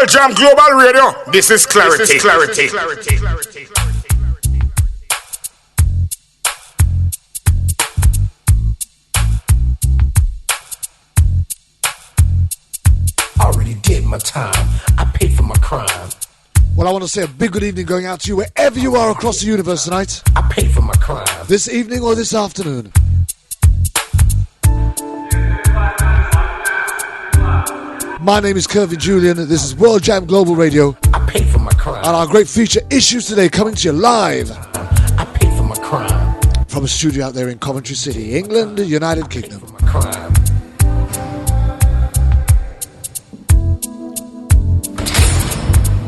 World Jam Global Radio. This is Clarity. Already did my time. I paid for my crime. Well, I want to say a big good evening going out to you wherever you are across the universe tonight. I paid for my crime. This evening or this afternoon. My name is Kirby Julian. This is World Jam Global Radio. I paid for my crime. And our great feature Issues Today coming to you live. I paid for my crime. From a studio out there in Coventry City, England, United Kingdom. My crime.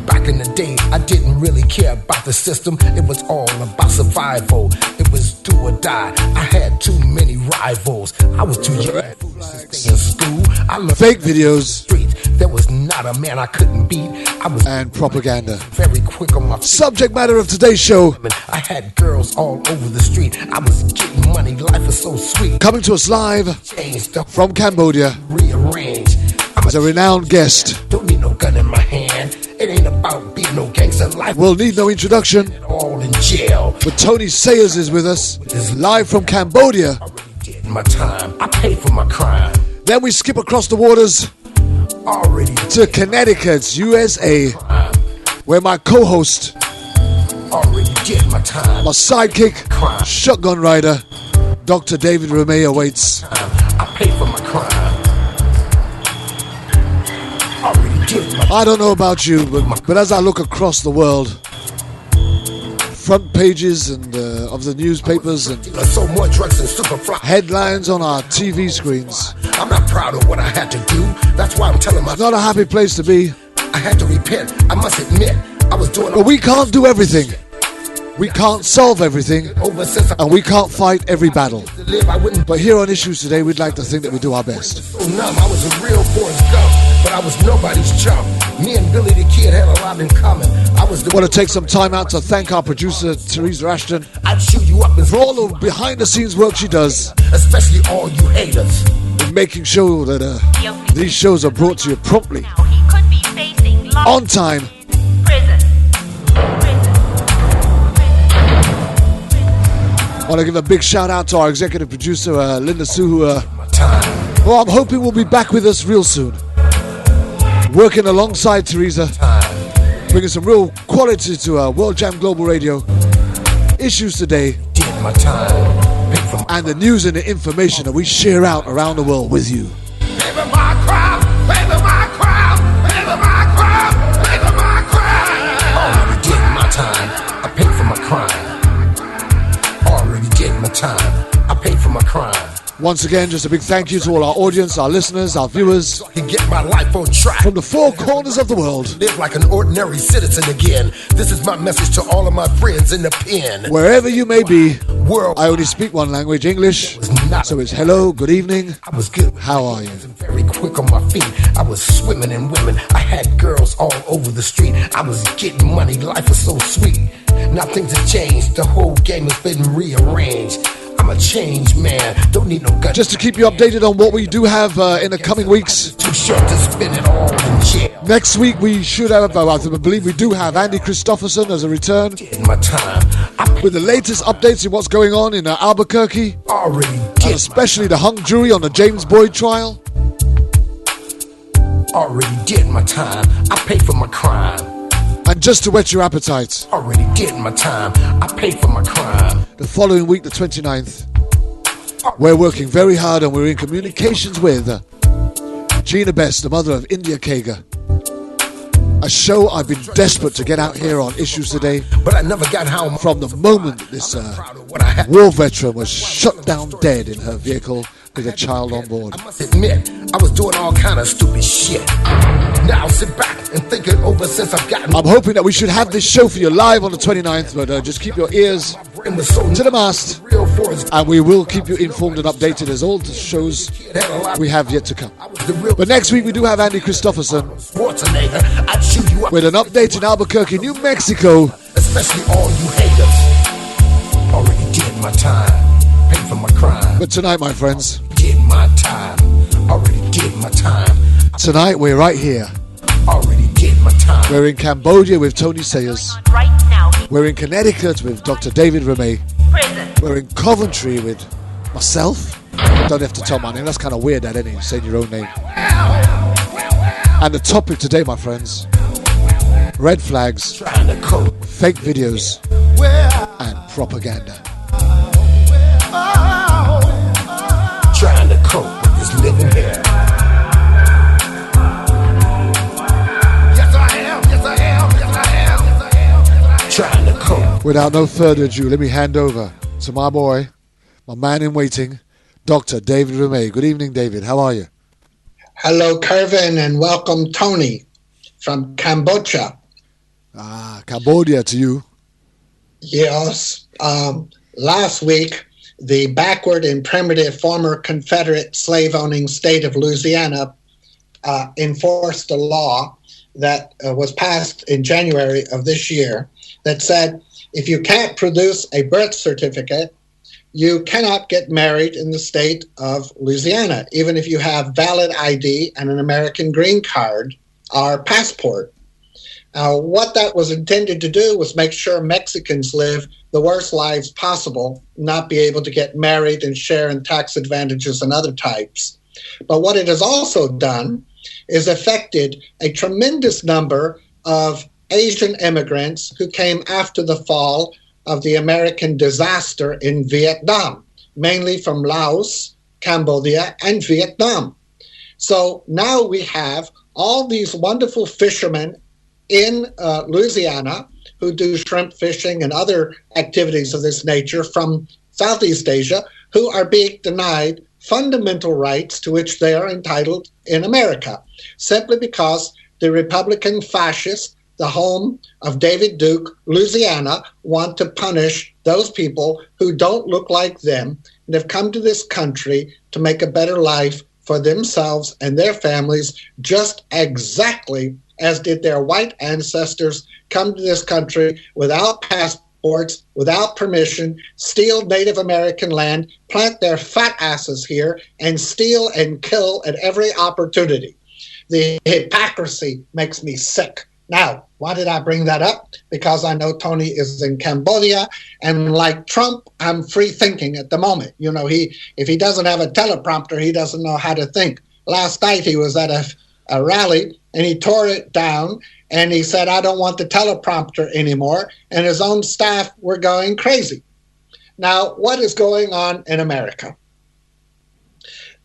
Back in the day, I didn't really care about the system. It was all about survival. It was do or die. I had too many rivals. I was too young to stay in school. I learned fake videos. Streets. There was not a man I couldn't beat. I was and propaganda. Very quick on my feet. Subject matter of today's show. I had girls all over the street. I was getting money. Life was so sweet. Coming to us live from Cambodia. Rearrange. As a renowned guest. Don't need no gun in my hand. It ain't about being no gangster life. We'll need no introduction. All in jail. But Tony Sayers is with us, live from Cambodia. Already did my time. I paid for my crime. Then we skip across the waters Already to Connecticut, USA, where my co-host, already did my time. my sidekick, shotgun rider, Dr. David Ramey awaits. I paid for my crime. Already did my I don't know about you, but as I look across the world, front pages and of the newspapers and so more drugs and super fly. headlines on our TV screens, I'm not proud of what I had to do. That's why I'm telling it's not a happy place to be. I had to repent. I must admit, I was doing. But we can't do everything. We can't solve everything, over since I and we can't fight every battle. to live. I wouldn't. But here on Issues Today, we'd like to think that we do our best. So numb. I was a real Forrest Gump, but I was nobody's chump. Me and Billy the Kid had a lot in common. I was the. Want to take some time out to thank our producer, Teresa Ashton, I'd shoot you up and for all the behind-the-scenes work she does especially all you haters. in making sure that these shows are brought to you promptly, Now he could be facing long on time. prison. I want to give a big shout out to our executive producer, Linda Sue, who My time. well, I'm hoping will be back with us real soon. Working alongside Teresa, bringing some real quality to World Jam Global Radio. Issues Today, Did my time. Paid for my and the news and the information that we share out around the world with you. Pay for my crime. Pay for my crime. Pay for my crime. Pay for my crime. Already did my time. I paid for my crime. Already did my time. I paid for my crime. Once again, just a big thank you to all our audience, our listeners, our viewers So I can get my life on track. from the four corners of the world. Live like an ordinary citizen again. This is my message to all of my friends in the pen. Wherever you may be, World, I only speak one language, English. was not. So it's hello, good evening, I was good. how are you? Very quick on my feet. I was swimming in women. I had girls all over the street. I was getting money. Life was so sweet. Now things have changed. The whole game has been rearranged. I'm a changed man. Don't need no gun. Just to keep you updated on what we do have in the coming weeks. too short to spend it all in jail. Next week we should have, I believe we do have Andy Christopherson as a return Did my time. I with the latest updates in what's going on in Albuquerque, already and did. especially the hung jury on the James Boyd trial. Already did my time. I paid for my crime. And just to whet your appetite, Already did my time. I paid for my crime. the following week, the 29th, we're working very hard and we're in communications with Gina Best, the mother of India Kager. A show I've been desperate to get out here on Issues Today But I never got how I'm from the moment this proud of what I had. war veteran was shot down dead in her vehicle with a child on board. I must admit, I was doing all kind of stupid shit. Now sit back and think it over since I've gotten. I'm hoping that we should have this show for you live on the 29th, but just keep your ears brain was so to the mast, real Forrest and we will keep you informed and updated as all the shows Kid had a lot. we have yet to come. I was the real But next week we do have Andy Christopherson Schwarzenegger. I'd shoot you up, with an update in Albuquerque, New Mexico. especially all you haters. Already did my time. Paid for my crime. But tonight, my friends, Did my time. Already did my time. tonight we're right here Already did my We're in Cambodia with Tony Sayers. On right now. We're in Connecticut with Dr. David Ramey. Prison. We're in Coventry with myself. Don't have to tell my name. That's kind of weird, that, isn't it? Saying your own name. And the topic today, my friends, red flags, fake videos, and propaganda. Trying to cope with this living here. Yes, I am. Yes, I am. Yes, I am. Yes, I am. Yes, I am. Trying to cope. Without no further ado, let me hand over to my boy, my man in waiting, Dr. David Ramey. Good evening, David. How are you? Hello, Kervin, and welcome, Tony, from Cambodia. Cambodia to you. Yes. Last week, the backward and primitive former Confederate slave-owning state of Louisiana enforced a law that was passed in January of this year that said if you can't produce a birth certificate, you cannot get married in the state of Louisiana, even if you have valid ID and an American green card or passport. Now, what that was intended to do was make sure Mexicans live the worst lives possible, not be able to get married and share in tax advantages and other types. But what it has also done is affected a tremendous number of Asian immigrants who came after the fall of the American disaster in Vietnam, mainly from Laos, Cambodia, and Vietnam. So now we have all these wonderful fishermen in Louisiana who do shrimp fishing and other activities of this nature from Southeast Asia who are being denied fundamental rights to which they are entitled in America, simply because the Republican fascists, the home of David Duke, Louisiana, want to punish those people who don't look like them and have come to this country to make a better life for themselves and their families, just exactly as did their white ancestors come to this country without passports, without permission, steal Native American land, plant their fat asses here, and steal and kill at every opportunity. The hypocrisy makes me sick. Now, why did I bring that up? Because I know Tony is in Cambodia, and like Trump, I'm free thinking at the moment. You know, if he doesn't have a teleprompter, he doesn't know how to think. Last night he was at a rally, and he tore it down, and he said, I don't want the teleprompter anymore, and his own staff were going crazy. Now, what is going on in America?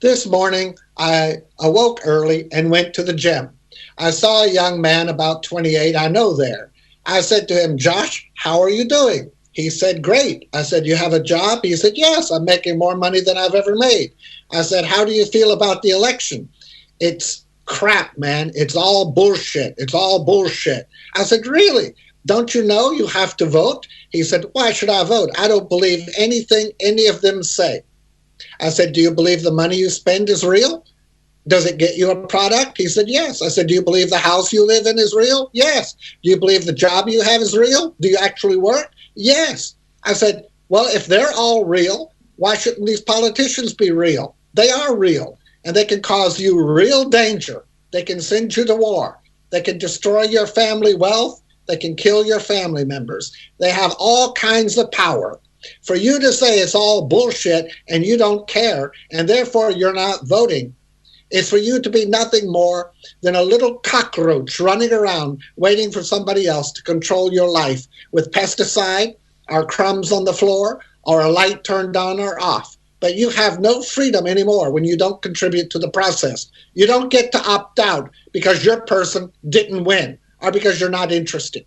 This morning, I awoke early and went to the gym. I saw a young man about 28 I know there. I said to him, Josh, how are you doing? He said, great. I said, you have a job? He said, yes, I'm making more money than I've ever made. I said, how do you feel about the election? It's crap, man. It's all bullshit. It's all bullshit. I said, really? Don't you know you have to vote? He said, why should I vote? I don't believe anything any of them say. I said, do you believe the money you spend is real? Does it get you a product? He said, yes. I said, do you believe the house you live in is real? Yes. Do you believe the job you have is real? Do you actually work? Yes. I said, well, if they're all real, why shouldn't these politicians be real? They are real, and they can cause you real danger. They can send you to war. They can destroy your family wealth. They can kill your family members. They have all kinds of power. For you to say it's all bullshit and you don't care, and therefore you're not voting, is for you to be nothing more than a little cockroach running around waiting for somebody else to control your life with pesticide or crumbs on the floor or a light turned on or off. But you have no freedom anymore when you don't contribute to the process. You don't get to opt out because your person didn't win or because you're not interested.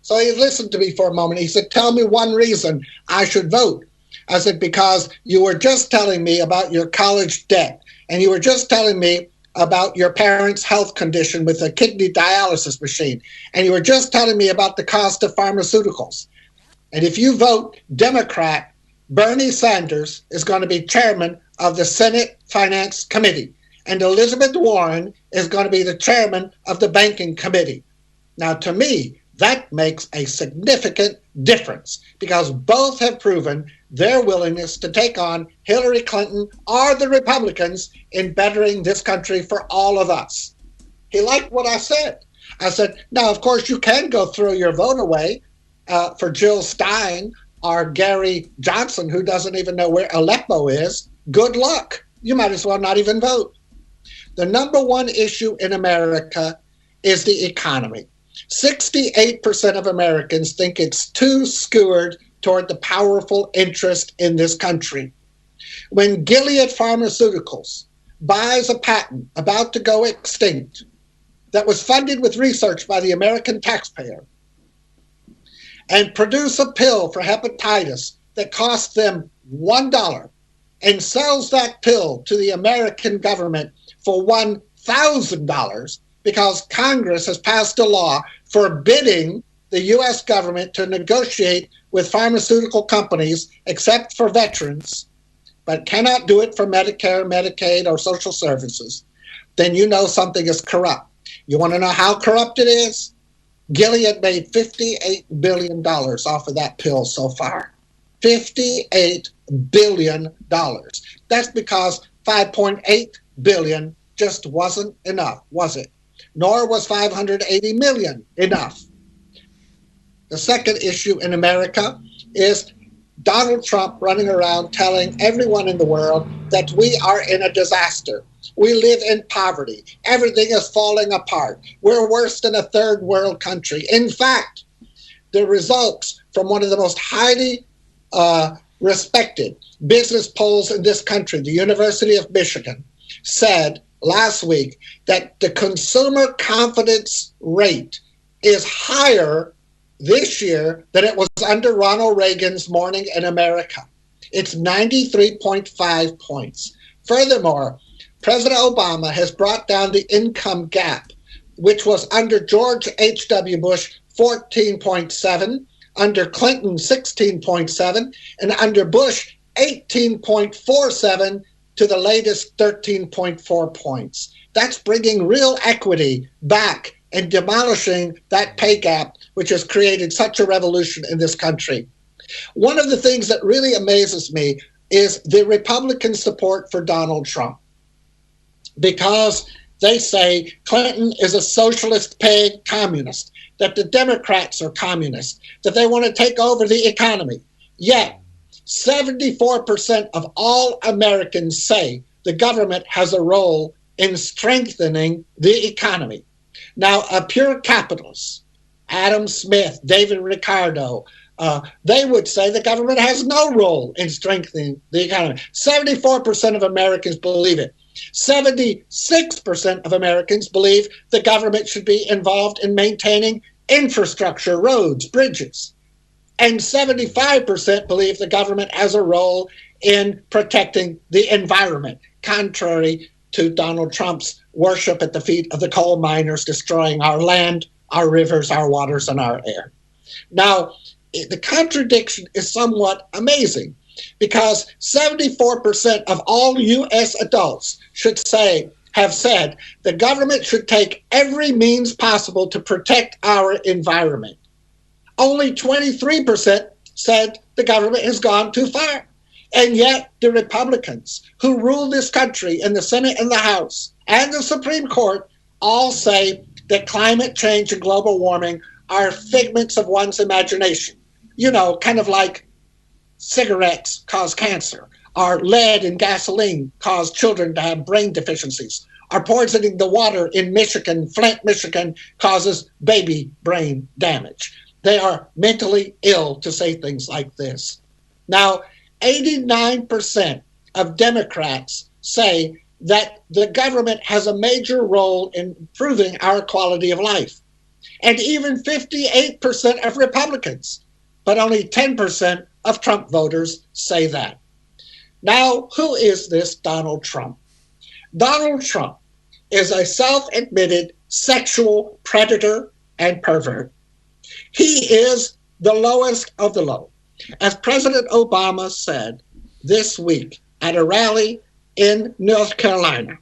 So he listened to me for a moment. He said, tell me one reason I should vote. I said, because you were just telling me about your college debt. And you were just telling me about your parents' health condition with a kidney dialysis machine. And you were just telling me about the cost of pharmaceuticals. And if you vote Democrat, Bernie Sanders is going to be chairman of the Senate Finance Committee. And Elizabeth Warren is going to be the chairman of the Banking Committee. Now, to me, that makes a significant difference because both have proven their willingness to take on Hillary Clinton or the Republicans in bettering this country for all of us. He liked what I said. I said, now, of course, you can go throw your vote away for Jill Stein or Gary Johnson, who doesn't even know where Aleppo is. Good luck. You might as well not even vote. The number one issue in America is the economy. 68% of Americans think it's too skewed toward the powerful interest in this country. When Gilead Pharmaceuticals buys a patent about to go extinct that was funded with research by the American taxpayer and produce a pill for hepatitis that costs them $1 and sells that pill to the American government for $1,000 because Congress has passed a law forbidding the U.S. government to negotiate with pharmaceutical companies except for veterans, but cannot do it for Medicare, Medicaid, or social services, then you know something is corrupt. You want to know how corrupt it is? Gilead made $58 billion off of that pill so far. $58 billion. That's because $5.8 billion just wasn't enough, was it? Nor was $580 million enough. The second issue in America is Donald Trump running around telling everyone in the world that we are in a disaster. We live in poverty. Everything is falling apart. We're worse than a third world country. In fact, the results from one of the most highly respected business polls in this country, the University of Michigan, said last week that the consumer confidence rate is higher this year than it was under Ronald Reagan's Morning in America. It's 93.5 points. Furthermore, President Obama has brought down the income gap, which was under George H.W. Bush 14.7, under Clinton 16.7, and under Bush 18.47 to the latest 13.4 points. That's bringing real equity back and demolishing that pay gap, which has created such a revolution in this country. One of the things that really amazes me is the Republican support for Donald Trump, because they say Clinton is a socialist paid communist, that the Democrats are communists, that they want to take over the economy. Yet, 74% of all Americans say the government has a role in strengthening the economy. Now, a pure capitalist, Adam Smith, David Ricardo, they would say the government has no role in strengthening the economy. 74% of Americans believe it. 76% of Americans believe the government should be involved in maintaining infrastructure, roads, bridges. And 75% believe the government has a role in protecting the environment, contrary to Donald Trump's worship at the feet of the coal miners, destroying our land, our rivers, our waters, and our air. Now, the contradiction is somewhat amazing, because 74% of all U.S. adults have said the government should take every means possible to protect our environment. Only 23% said the government has gone too far. And yet the Republicans who rule this country in the Senate and the House and the Supreme Court all say that climate change and global warming are figments of one's imagination. You know, kind of like cigarettes cause cancer, or lead in gasoline cause children to have brain deficiencies, or poisoning the water in Michigan, Flint, Michigan, causes baby brain damage. They are mentally ill to say things like this. Now, 89% of Democrats say that the government has a major role in improving our quality of life. And even 58% of Republicans, but only 10% of Trump voters say that. Now, who is this Donald Trump? Donald Trump is a self-admitted sexual predator and pervert. He is the lowest of the low. As President Obama said this week at a rally in North Carolina,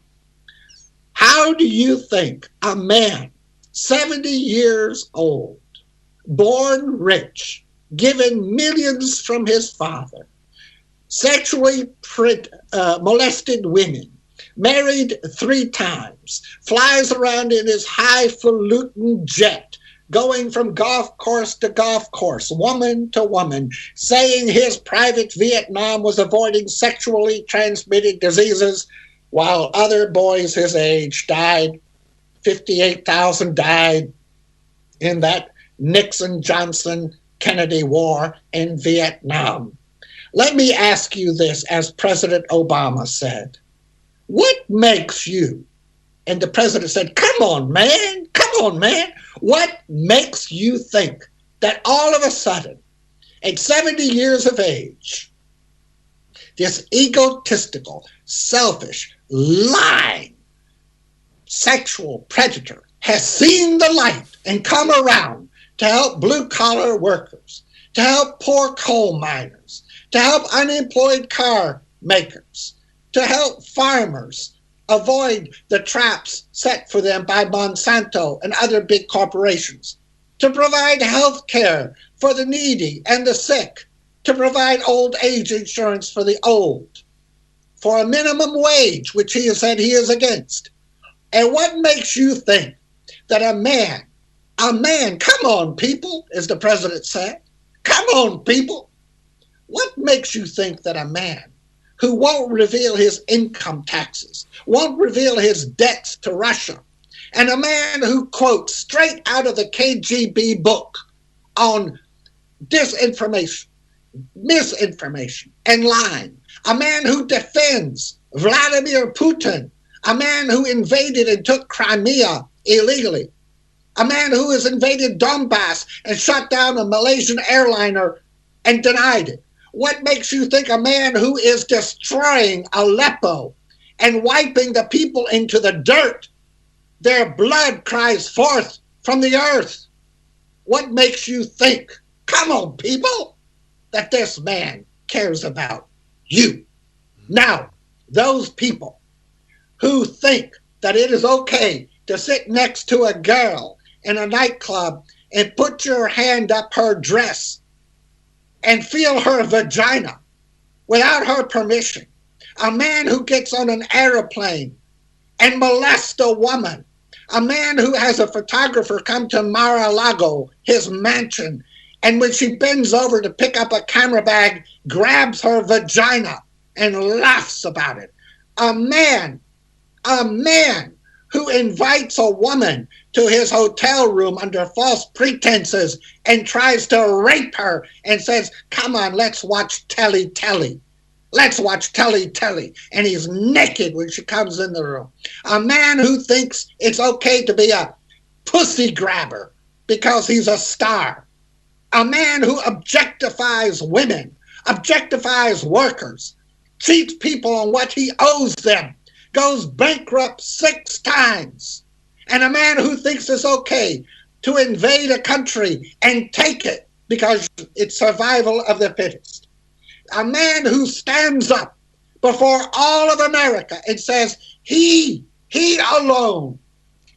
how do you think a man 70 years old, born rich, given millions from his father, sexually molested women, married 3 times, flies around in his highfalutin jet, going from golf course to golf course, woman to woman, saying his private Vietnam was avoiding sexually transmitted diseases, while other boys his age died. 58,000 died in that Nixon-Johnson-Kennedy war in Vietnam. Let me ask you this, as President Obama said. What makes you? And the president said, come on, man. What makes you think that all of a sudden, at 70 years of age, this egotistical, selfish, lying, sexual predator has seen the light and come around to help blue-collar workers, to help poor coal miners, to help unemployed car makers, to help farmers avoid the traps set for them by Monsanto and other big corporations, to provide health care for the needy and the sick, to provide old age insurance for the old, for a minimum wage, which he has said he is against. And what makes you think that a man, come on, people, as the president said, come on, people. What makes you think that a man who won't reveal his income taxes, won't reveal his debts to Russia, and a man who quotes straight out of the KGB book on disinformation, misinformation, and lying, a man who defends Vladimir Putin, a man who invaded and took Crimea illegally, a man who has invaded Donbass and shot down a Malaysian airliner and denied it. What makes you think a man who is destroying Aleppo and wiping the people into the dirt, their blood cries forth from the earth? What makes you think, come on, people, that this man cares about you? Now, those people who think that it is okay to sit next to a girl in a nightclub and put your hand up her dress and feel her vagina without her permission, a man who gets on an airplane and molests a woman, a man who has a photographer come to Mar-a-Lago, his mansion, and when she bends over to pick up a camera bag, grabs her vagina and laughs about it. A man who invites a woman to his hotel room under false pretenses and tries to rape her and says, come on, let's watch Telly. Let's watch Telly. And he's naked when she comes in the room. A man who thinks it's okay to be a pussy grabber because he's a star. A man who objectifies women, objectifies workers, cheats people on what he owes them, goes bankrupt 6 times. And a man who thinks it's okay to invade a country and take it because it's survival of the fittest. A man who stands up before all of America and says he alone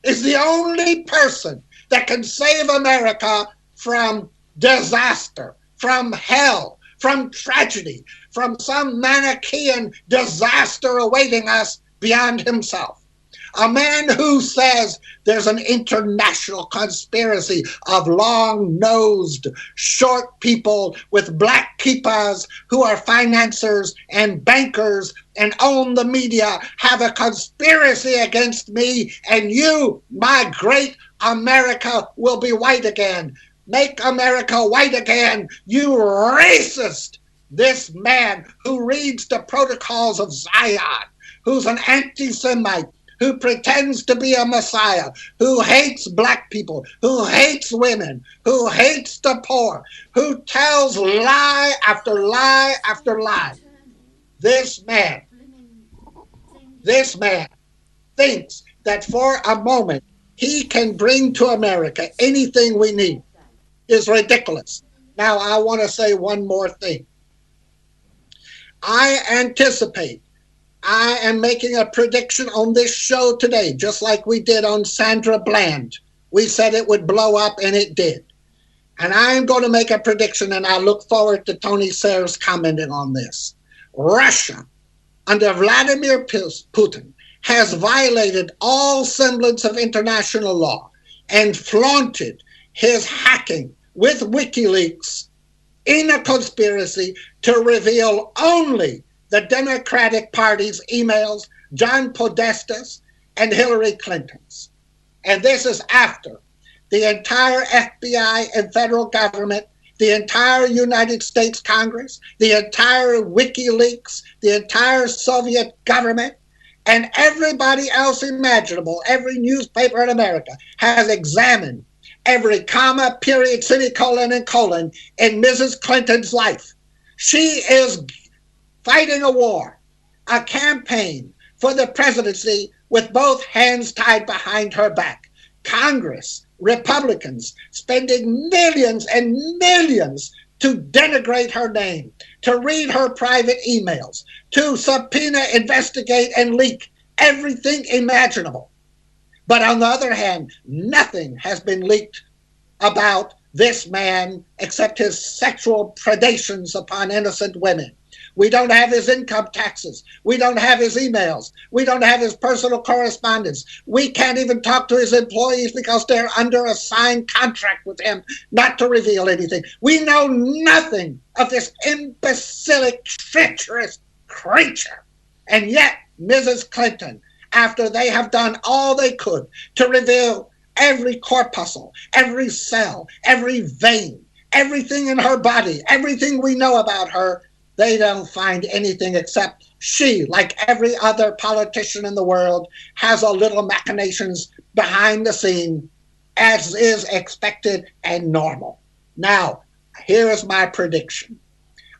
is the only person that can save America from disaster, from hell, from tragedy, from some Manichaean disaster awaiting us beyond himself. A man who says there's an international conspiracy of long-nosed, short people with black kippas who are financiers and bankers and own the media, have a conspiracy against me, and you, my great America, will be white again. Make America white again, you racist. This man who reads the protocols of Zion, who's an anti-Semite, who pretends to be a messiah, who hates black people, who hates women, who hates the poor, who tells lie after lie after lie. This man thinks that for a moment he can bring to America anything we need. Is ridiculous. Now, I want to say one more thing. I am making a prediction on this show today, just like we did on Sandra Bland. We said it would blow up, and it did. And I'm going to make a prediction, and I look forward to Tony Sayers commenting on this. Russia under Vladimir Putin has violated all semblance of international law and flaunted his hacking with WikiLeaks in a conspiracy to reveal only the Democratic Party's emails, John Podesta's and Hillary Clinton's. And this is after the entire FBI and federal government, the entire United States Congress, the entire WikiLeaks, the entire Soviet government, and everybody else imaginable, every newspaper in America has examined every comma, period, semicolon, and colon in Mrs. Clinton's life. She is fighting a war, a campaign for the presidency with both hands tied behind her back. Congress, Republicans spending millions and millions to denigrate her name, to read her private emails, to subpoena, investigate, and leak everything imaginable. But on the other hand, nothing has been leaked about this man except his sexual predations upon innocent women. We don't have his income taxes. We don't have his emails. We don't have his personal correspondence. We can't even talk to his employees because they're under a signed contract with him not to reveal anything. We know nothing of this imbecilic, treacherous creature. And yet, Mrs. Clinton, after they have done all they could to reveal every corpuscle, every cell, every vein, everything in her body, everything we know about her, they don't find anything except she, like every other politician in the world, has a little machinations behind the scene, as is expected and normal. Now, here is my prediction.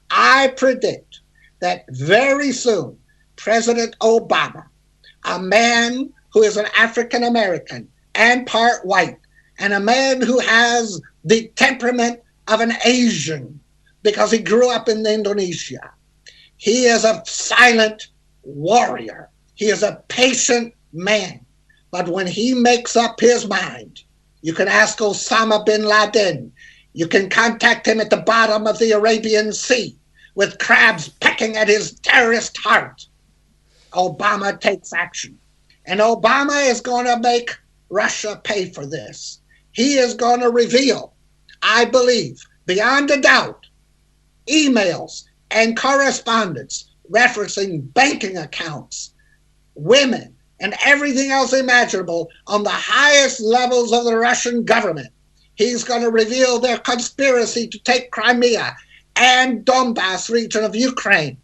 I predict that very soon, President Obama, a man who is an African American and part white, and a man who has the temperament of an Asian, because he grew up in Indonesia. He is a silent warrior. He is a patient man. But when he makes up his mind, you can ask Osama bin Laden. You can contact him at the bottom of the Arabian Sea with crabs pecking at his terrorist heart. Obama takes action. And Obama is going to make Russia pay for this. He is going to reveal, I believe, beyond a doubt, emails and correspondence referencing banking accounts, women, and everything else imaginable on the highest levels of the Russian government. He's going to reveal their conspiracy to take Crimea and Donbass region of Ukraine.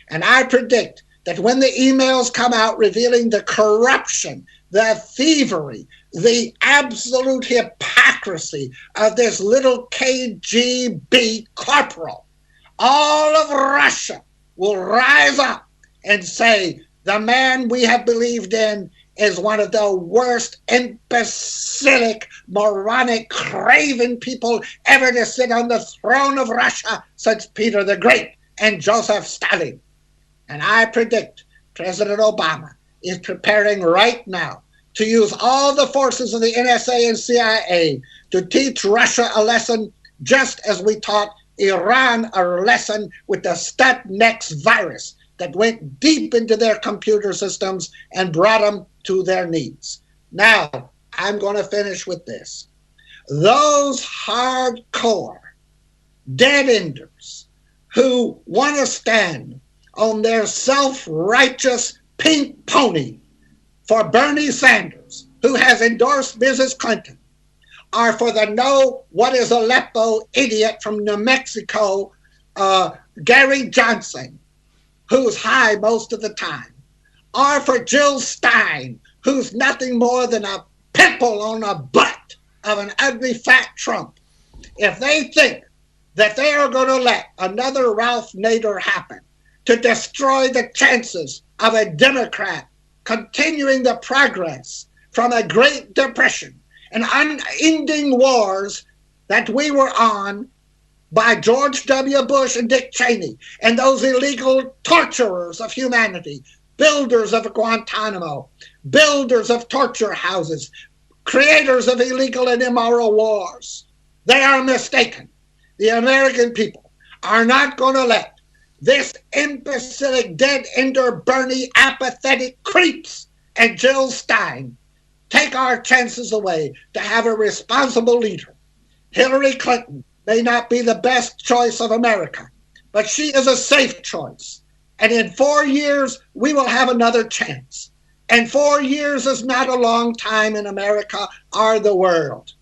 And I predict that when the emails come out revealing the corruption, the thievery, the absolute hypocrisy of this little KGB corporal, all of Russia will rise up and say, the man we have believed in is one of the worst imbecilic, moronic, craven people ever to sit on the throne of Russia since Peter the Great and Joseph Stalin. And I predict President Obama is preparing right now to use all the forces of the NSA and CIA to teach Russia a lesson, just as we taught Iran a lesson with the Stuxnet virus that went deep into their computer systems and brought them to their knees. Now, I'm going to finish with this. Those hardcore dead-enders who want to stand on their self-righteous pink pony for Bernie Sanders, who has endorsed Mrs. Clinton, are for the know what is Aleppo idiot from New Mexico, Gary Johnson, who's high most of the time, are for Jill Stein, who's nothing more than a pimple on the butt of an ugly fat Trump. If they think that they are going to let another Ralph Nader happen to destroy the chances of a Democrat continuing the progress from a Great Depression and unending wars that we were on by George W. Bush and Dick Cheney and those illegal torturers of humanity, builders of Guantanamo, builders of torture houses, creators of illegal and immoral wars. They are mistaken. The American people are not going to let This imbecilic, dead-ender, Bernie, apathetic creeps and Jill Stein take our chances away to have a responsible leader. Hillary Clinton may not be the best choice of America, but she is a safe choice. And in 4 years, we will have another chance. And 4 years is not a long time in America or the world.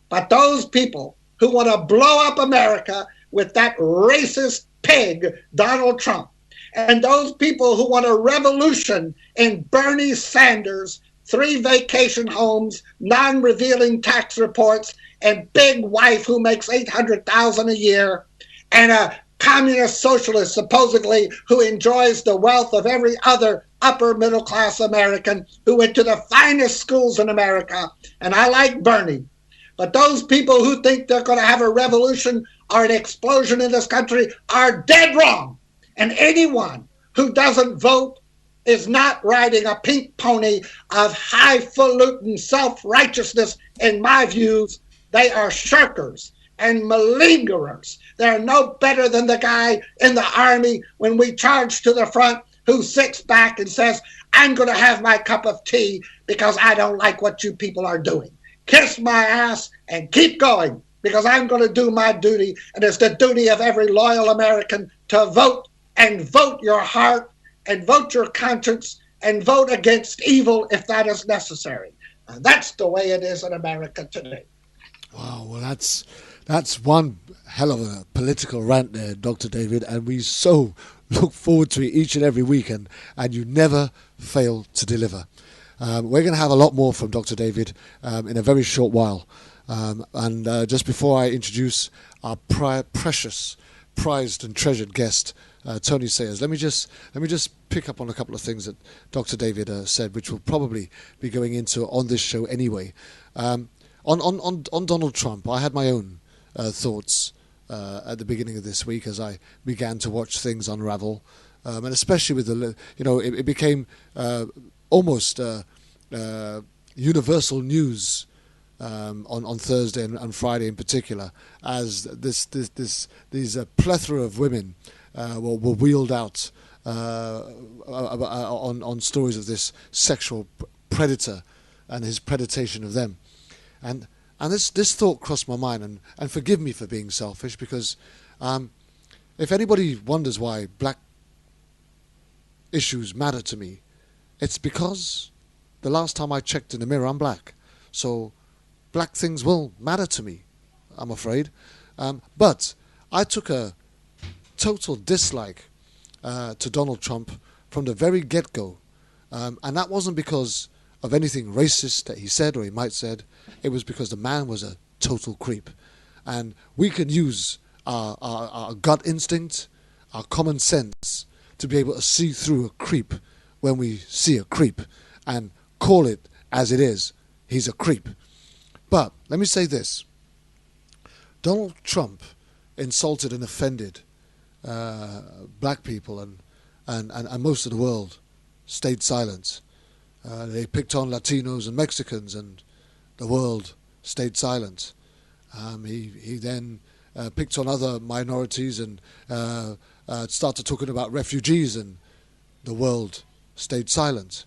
But those people who want to blow up America with that racist pig, Donald Trump, and those people who want a revolution in Bernie Sanders, 3 vacation homes, non-revealing tax reports, and big wife who makes $800,000 a year, and a communist socialist supposedly who enjoys the wealth of every other upper middle class American who went to the finest schools in America. And I like Bernie. But those people who think they're going to have a revolution or an explosion in this country are dead wrong. And anyone who doesn't vote is not riding a pink pony of highfalutin self-righteousness, in my views. They are shirkers and malingerers. They're no better than the guy in the army when we charge to the front who sits back and says, I'm going to have my cup of tea because I don't like what you people are doing. Kiss my ass and keep going, because I'm going to do my duty, and it's the duty of every loyal American to vote, and vote your heart, and vote your conscience, and vote against evil if that is necessary. And that's the way it is in America today. Wow, well, that's one hell of a political rant there, Dr. David, and we so look forward to it each and every week, and you never fail to deliver. We're going to have a lot more from Dr. David in a very short while. And just before I introduce our precious, prized and treasured guest, Tony Sayers, let me just pick up on a couple of things that Dr. David said, which we'll probably be going into on this show anyway. On Donald Trump, I had my own thoughts at the beginning of this week as I began to watch things unravel, and especially with it became almost universal news on Thursday and Friday in particular, as these plethora of women were wheeled out on stories of this sexual predator and his predation of them, and this thought crossed my mind, and forgive me for being selfish, because if anybody wonders why black issues matter to me, it's because the last time I checked in the mirror, I'm black. So black things will matter to me, I'm afraid. But I took a total dislike to Donald Trump from the very get-go. And that wasn't because of anything racist that he said or he might said. It was because the man was a total creep. And we can use our gut instinct, our common sense, to be able to see through a creep when we see a creep and call it as it is. He's a creep. But let me say this. Donald Trump insulted and offended black people, and most of the world stayed silent. They picked on Latinos and Mexicans, and the world stayed silent. He then picked on other minorities and started talking about refugees, and the world stayed silent.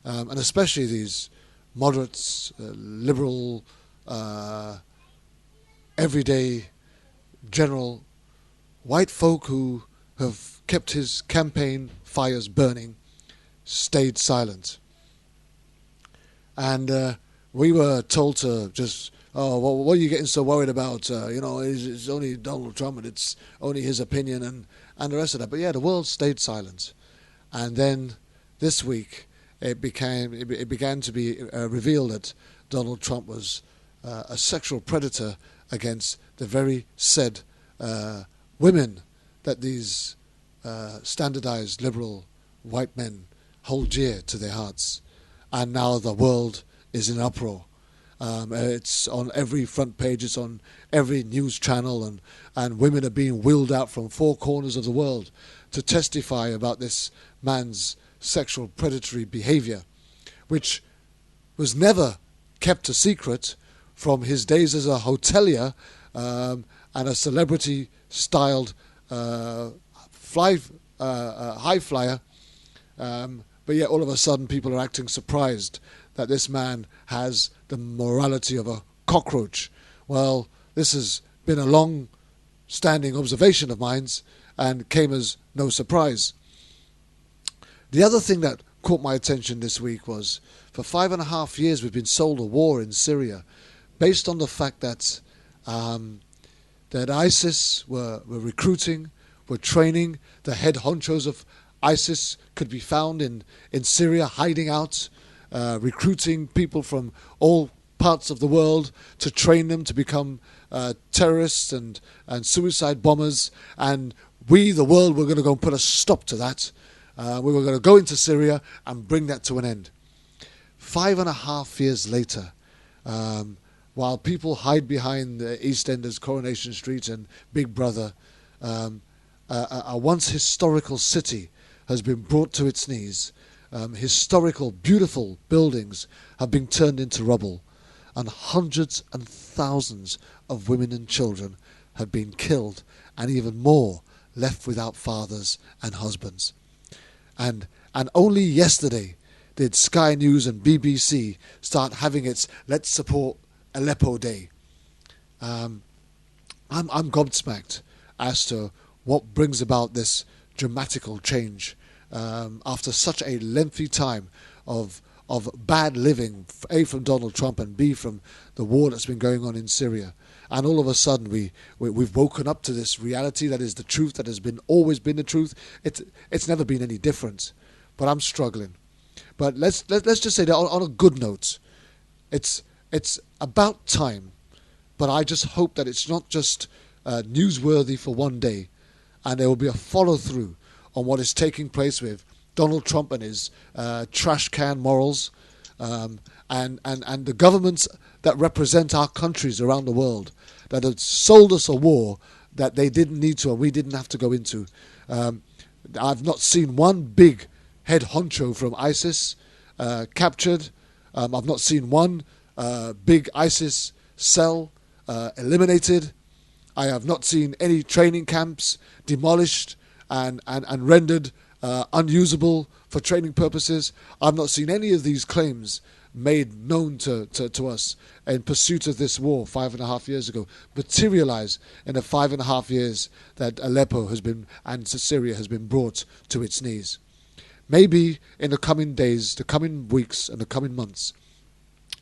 And especially these moderates, liberal, everyday, general white folk who have kept his campaign fires burning stayed silent. And we were told to just, what are you getting so worried about? It's only Donald Trump and it's only his opinion and the rest of that. But yeah, the world stayed silent. And then this week, it began to be revealed that Donald Trump was a sexual predator against the very said women that these standardized liberal white men hold dear to their hearts. And now the world is in uproar. It's on every front page, it's on every news channel, and women are being wheeled out from four corners of the world to testify about this man's sexual predatory behavior, which was never kept a secret from his days as a hotelier and a celebrity-styled high flyer, but yet all of a sudden people are acting surprised that this man has the morality of a cockroach. Well, this has been a long-standing observation of mine and came as no surprise. The other thing that caught my attention this week was, for 5.5 years we've been sold a war in Syria based on the fact that that ISIS were recruiting, were training. The head honchos of ISIS could be found in Syria, hiding out, recruiting people from all parts of the world to train them to become terrorists and suicide bombers. And we, the world, were going to go and put a stop to that. We were going to go into Syria and bring that to an end. 5.5 years later, while people hide behind the EastEnders, Coronation Street and Big Brother, a once historical city has been brought to its knees. Historical, beautiful buildings have been turned into rubble, and hundreds and thousands of women and children have been killed, and even more left without fathers and husbands. And only yesterday did Sky News and BBC start having its Let's Support Aleppo Day. I'm gobsmacked as to what brings about this dramatical change after such a lengthy time of bad living, A, from Donald Trump, and B, from the war that's been going on in Syria. And all of a sudden we've woken up to this reality that is the truth, that has always been the truth. It's never been any different, but I'm struggling. But let's just say that on a good note, it's about time. But I just hope that it's not just newsworthy for one day, and there will be a follow through on what is taking place with Donald Trump and his trash can morals, and the governments that represent our countries around the world that have sold us a war that they didn't need to and we didn't have to go into. I've not seen one big head honcho from ISIS captured. I've not seen one big ISIS cell eliminated. I have not seen any training camps demolished and rendered unusable for training purposes. I've not seen any of these claims made known to us in pursuit of this war 5.5 years ago materialize in the 5.5 years that Aleppo has been, and Syria has been brought to its knees. Maybe in the coming days, the coming weeks and the coming months,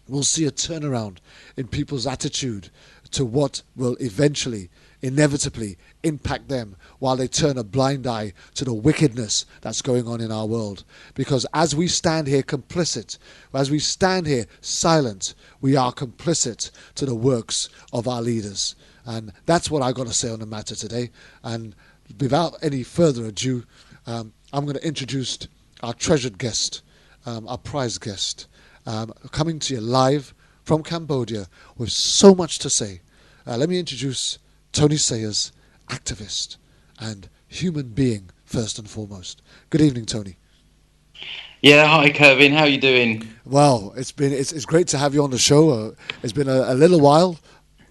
we'll see a turnaround in people's attitude to what will eventually, inevitably impact them while they turn a blind eye to the wickedness that's going on in our world. Because as we stand here complicit, as we stand here silent, we are complicit to the works of our leaders. And that's what I've got to say on the matter today. And without any further ado, I'm going to introduce our treasured guest, our prized guest, coming to you live from Cambodia with so much to say. Let me introduce Tony Sayers, activist and human being first and foremost. Good evening, Tony. Yeah, hi, Kevin. How are you doing? Well, it's great to have you on the show. It's been a little while,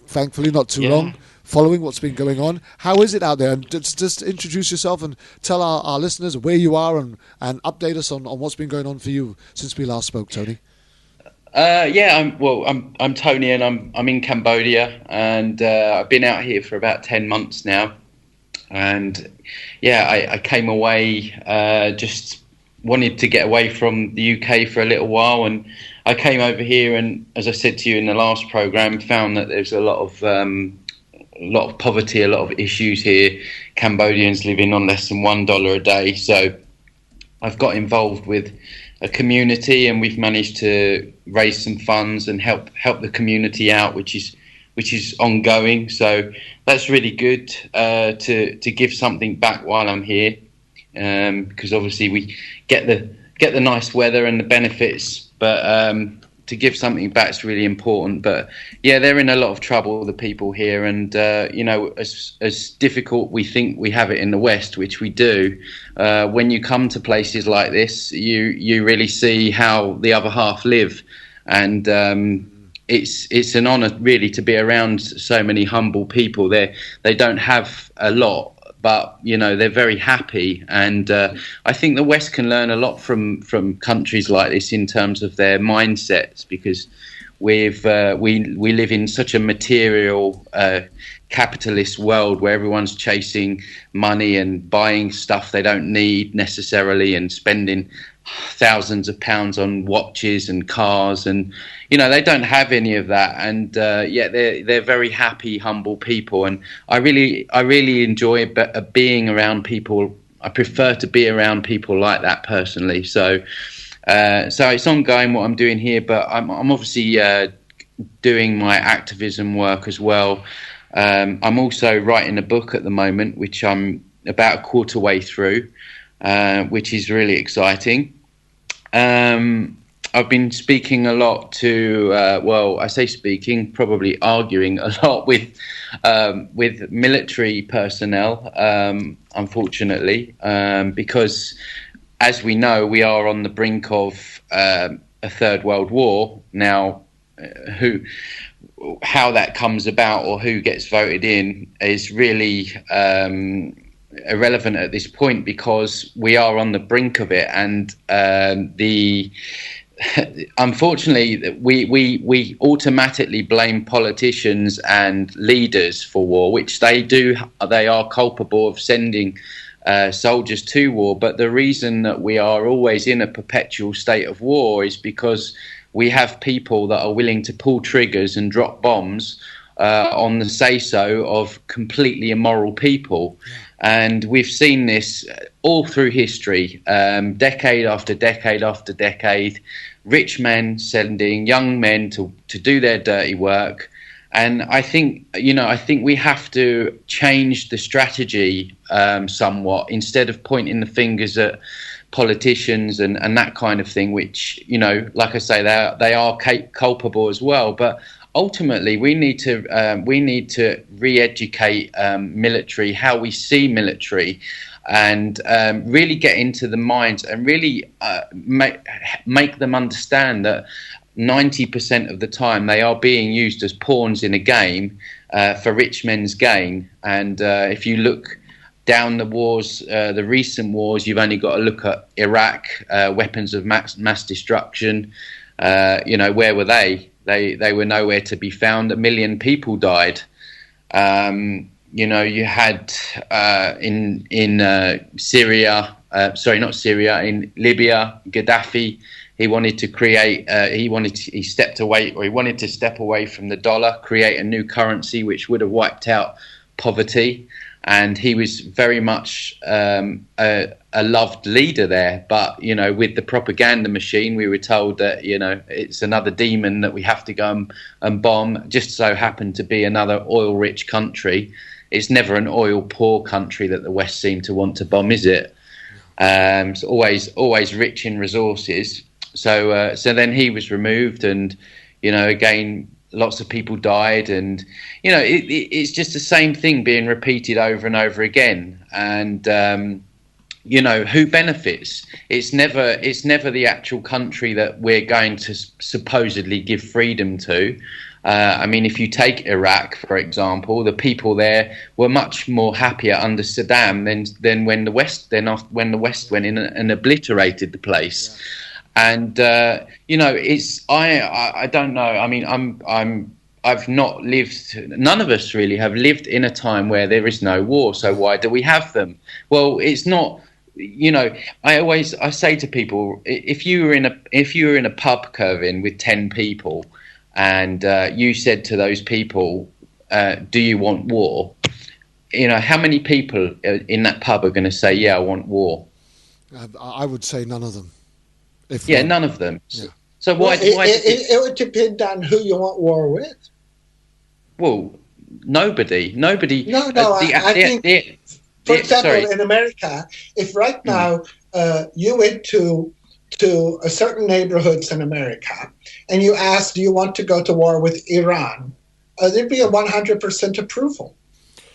thankfully not too long, following what's been going on. How is it out there? And just introduce yourself and tell our listeners where you are and update us on what's been going on for you since we last spoke, Tony. I'm Tony, and I'm in Cambodia, and I've been out here for about 10 months now. And I came away, just wanted to get away from the UK for a little while, and I came over here, and as I said to you in the last program, found that there's a lot of poverty, a lot of issues here. Cambodians living on less than $1 a day. So I've got involved with a community, and we've managed to raise some funds and help the community out, which is ongoing. So that's really good to give something back while I'm here, because obviously we get the nice weather and the benefits, but to give something back is really important. But yeah, they're in a lot of trouble, the people here, and as difficult we think we have it in the West, which we do, when you come to places like this, you really see how the other half live, and it's an honour really to be around so many humble people. They don't have a lot, but they're very happy. And I think the West can learn a lot from countries like this in terms of their mindsets, because we live in such a material capitalist world where everyone's chasing money and buying stuff they don't need necessarily, and spending thousands of pounds on watches and cars, and they don't have any of that, and yet they're very happy, humble people. And I really enjoy being around people. I prefer to be around people like that personally. So it's ongoing what I'm doing here, but I'm obviously doing my activism work as well. I'm also writing a book at the moment, which I'm about a quarter way through, which is really exciting. I've been speaking a lot to, I say speaking, probably arguing a lot with military personnel, unfortunately, because, as we know, we are on the brink of a third world war now. How that comes about or who gets voted in is really irrelevant at this point, because we are on the brink of it, and unfortunately we automatically blame politicians and leaders for war, which they do. They are culpable of sending soldiers to war, but the reason that we are always in a perpetual state of war is because we have people that are willing to pull triggers and drop bombs on the say-so of completely immoral people. And we've seen this all through history, decade after decade after decade, rich men sending young men to do their dirty work. And I think we have to change the strategy somewhat, instead of pointing the fingers at politicians and that kind of thing, which, like I say, they are culpable as well. But ultimately, we need to re-educate military, how we see military, and really get into the minds and really make them understand that 90% of the time they are being used as pawns in a game for rich men's gain. And if you look down the wars, the recent wars, you've only got to look at Iraq, weapons of mass destruction. Where were they? They were nowhere to be found. 1 million people died. You had in Syria, in Libya, Gaddafi. He wanted to create. He stepped away, or he wanted to step away from the dollar, create a new currency which would have wiped out poverty. And he was very much a loved leader there. But, with the propaganda machine, we were told that, it's another demon that we have to go and bomb. Just so happened to be another oil-rich country. It's never an oil-poor country that the West seem to want to bomb, is it? It's always rich in resources. So then he was removed, and, again, lots of people died, and it's just the same thing being repeated over and over again. And who benefits? It's never the actual country that we're going to supposedly give freedom to. If you take Iraq, for example, the people there were much more happier under Saddam than when the West went in and obliterated the place. Yeah. And it's I don't know. I've not lived. None of us really have lived in a time where there is no war. So why do we have them? Well, it's not. I say to people, if you were in a pub, Kervin, with 10 people, and you said to those people, "Do you want war?" How many people in that pub are going to say, "Yeah, I want war"? I would say none of them. None of them. Yeah. So why? It would depend on who you want war with. Well, nobody. No. I think, for example, in America, if right now you went to certain neighborhoods in America and you asked, "Do you want to go to war with Iran?" There'd be a 100% approval.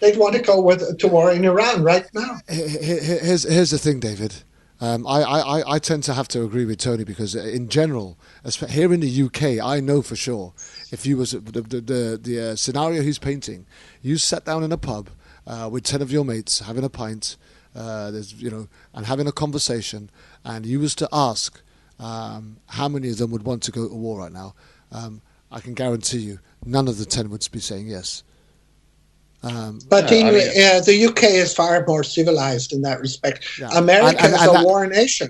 They'd want to go to war in Iran right now. Here's the thing, David. I tend to have to agree with Tony, because in general, here in the UK, I know for sure, if you was the scenario he's painting, you sat down in a pub with 10 of your mates having a pint, and having a conversation, and you was to ask how many of them would want to go to war right now, I can guarantee you none of the 10 would be saying yes. But the UK is far more civilized in that respect. Yeah. America is a war nation.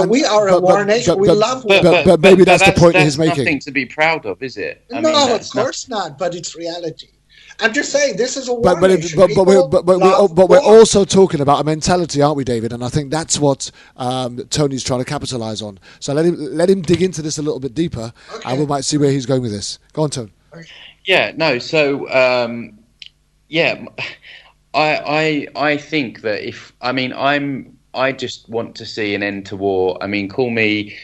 We are a war nation. We love war. But maybe that's the point he's making. Nothing to be proud of, is it? No, of course not. But it's reality. I'm just saying this is a war nation. But we're also talking about a mentality, aren't we, David? And I think that's what Tony's trying to capitalise on. So let him dig into this a little bit deeper, and we might see where he's going with this. Go on, Tony. Yeah. No. So. I think that I just want to see an end to war. I mean, call me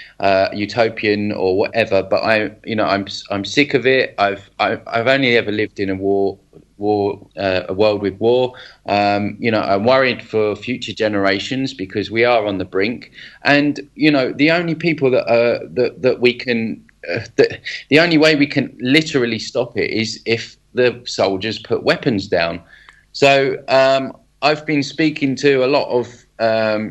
utopian or whatever, but I'm sick of it. I've only ever lived in a world with war. I'm worried for future generations because we are on the brink, and the only people that we can, the only way we can literally stop it is if the soldiers put weapons down. So I've been speaking to a lot of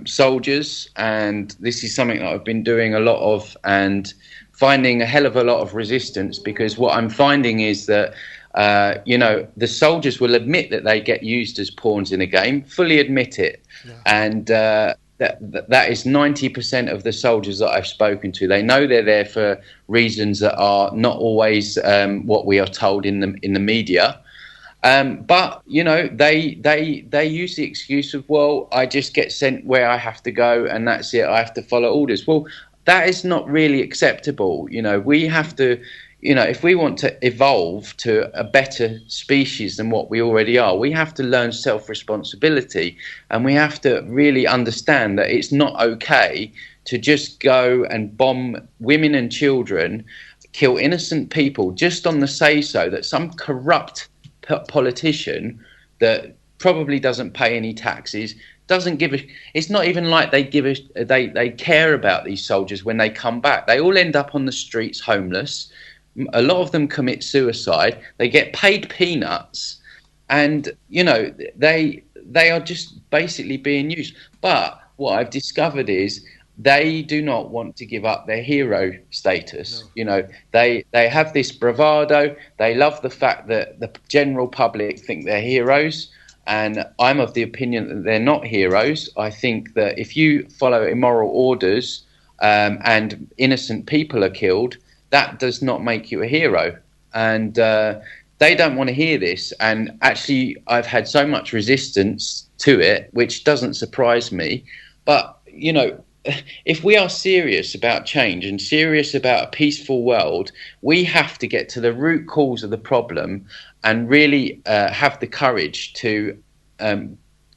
soldiers, and this is something that I've been doing a lot of and finding a hell of a lot of resistance, because what I'm finding is that the soldiers will admit that they get used as pawns in a game, fully admit it. Yeah. And that is 90% of the soldiers that I've spoken to. They know they're there for reasons that are not always what we are told in the media. But they use the excuse of, well, I just get sent where I have to go, and that's it. I have to follow orders. Well, that is not really acceptable. We have to. If we want to evolve to a better species than what we already are, we have to learn self-responsibility, and we have to really understand that it's not okay to just go and bomb women and children, kill innocent people just on the say-so that some corrupt politician that probably doesn't pay any taxes, doesn't give a. It's not even like they care about these soldiers when they come back. They all end up on the streets homeless. A lot of them commit suicide. They get paid peanuts, and they are just basically being used. But what I've discovered is they do not want to give up their hero status. No. They have this bravado. They love the fact that the general public think they're heroes, and I'm of the opinion that they're not heroes. I think that if you follow immoral orders and innocent people are killed, that does not make you a hero. And they don't want to hear this. And actually, I've had so much resistance to it, which doesn't surprise me. But, if we are serious about change and serious about a peaceful world, we have to get to the root cause of the problem and really have the courage to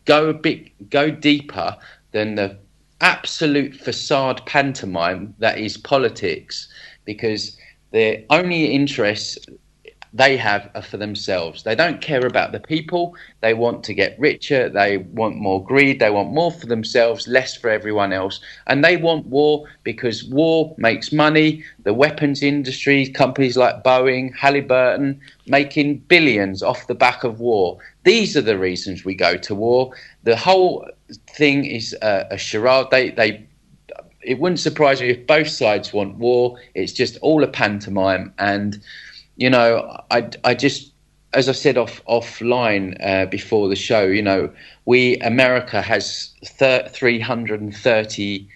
go deeper than the absolute facade pantomime that is politics. Because the only interests they have are for themselves. They don't care about the people. They want to get richer. They want more greed. They want more for themselves, less for everyone else. And they want war because war makes money. The weapons industry, companies like Boeing, Halliburton, making billions off the back of war. These are the reasons we go to war. The whole thing is a charade. It wouldn't surprise me if both sides want war. It's just all a pantomime. And, I just, as I said offline before the show, America has 330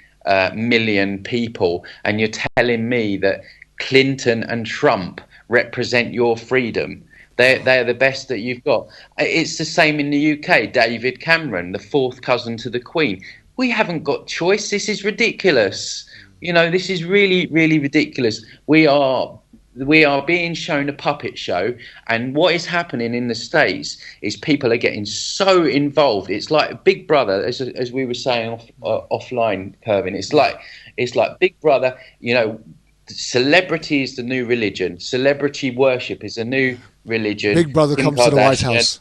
million people. And you're telling me that Clinton and Trump represent your freedom. They're the best that you've got. It's the same in the UK. David Cameron, the fourth cousin to the Queen. We haven't got choice. This is ridiculous. This is really, really ridiculous. We are being shown a puppet show, and what is happening in the States is people are getting so involved. It's like Big Brother, as we were saying offline, Kervin. It's like Big Brother. Celebrity is the new religion. Celebrity worship is a new religion. Big Brother comes to the White House.